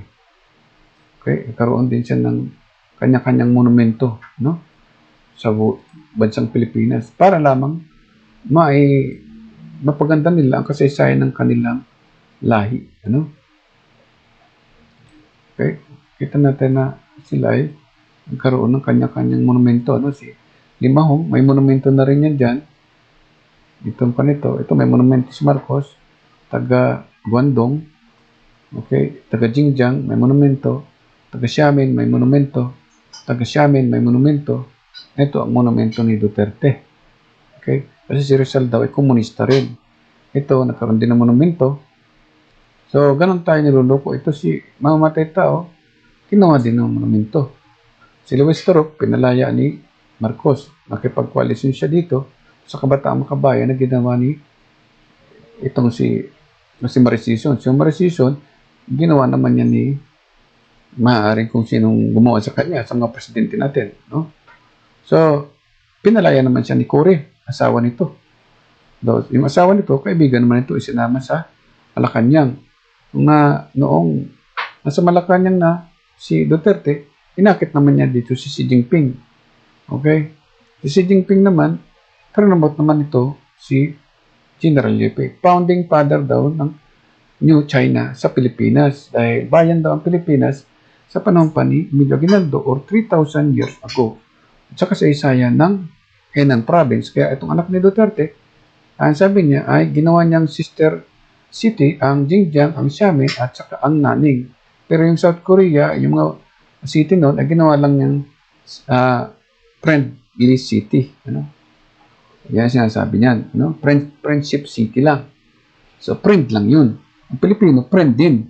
Okay? Karoon din siya ng kanya-kanyang monumento, sa bansang Pilipinas para lamang mapaganda nila ang kasaysayan ng kanilang lahi. Okay? Kita natin na sila ay nagkaroon ng kanya-kanyang monumento. Si Limahong, may monumento na rin yan dyan. Itong kanito, ito may monumento si Marcos, taga Guangdong, okay, taga Xinjiang, may monumento, taga Xiamen, may monumento, taga Xiamen, may monumento. Ito ang monumento ni Duterte. Okay? Kasi si Rizal daw ay komunista rin. Ito, nagkaroon din ng monumento. So, ganun tayo niluloko. Ito si mamamatay tao, ginawa din ng monumento. Si Luis Torok, pinalaya ni Marcos. Nakipag-koalisyon siya dito sa Kabataang Makabayan na ginawa ni itong si Maricison. Si Maricison, ginawa naman niya ni maaaring kung sinong gumawa sa kanya, sa mga presidente natin. No? So, pinalaya naman siya ni Cory, asawa nito. Yung asawa nito, kaibigan naman ito, isinama sa Malacanang. Noong nasa Malacanang na si Duterte, inakit naman niya dito si Xi Jinping. Okay? Si Xi Jinping naman, pranamot naman ito si General Yepe. Founding father daw ng New China sa Pilipinas. Dahil bayan daw ang Pilipinas sa panahon pa ni Emilio Aguinaldo or 3,000 years ago. At sa kasaysayan ng Henan Province. Kaya itong anak ni Duterte, ang sabi niya ay ginawa niyang sister city ang Xinjiang, ang Xiamen at saka ang Nanning. Pero yung South Korea, yung mga city noon, ay ginawa lang niyang friendly city. Yan sinasabi niyan. Friendship city lang. So, friend lang yun. Ang Pilipino, friend din.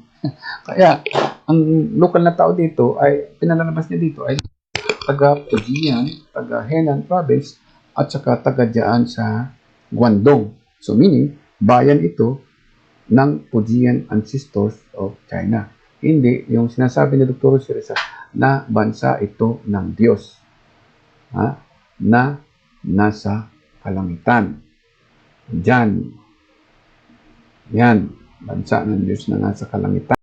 Kaya, ang local na tao dito ay, pinalalabas niya dito ay taga Fujian, taga Henan Province, at saka taga dyan sa Guangdong. So, meaning, bayan ito ng Fujian ancestors of China. Hindi, yung sinasabi ni Dr. Risa na bansa ito ng Diyos. Na nasa kalangitan. Diyan. Yan. Bansa ng Diyos na nasa kalangitan.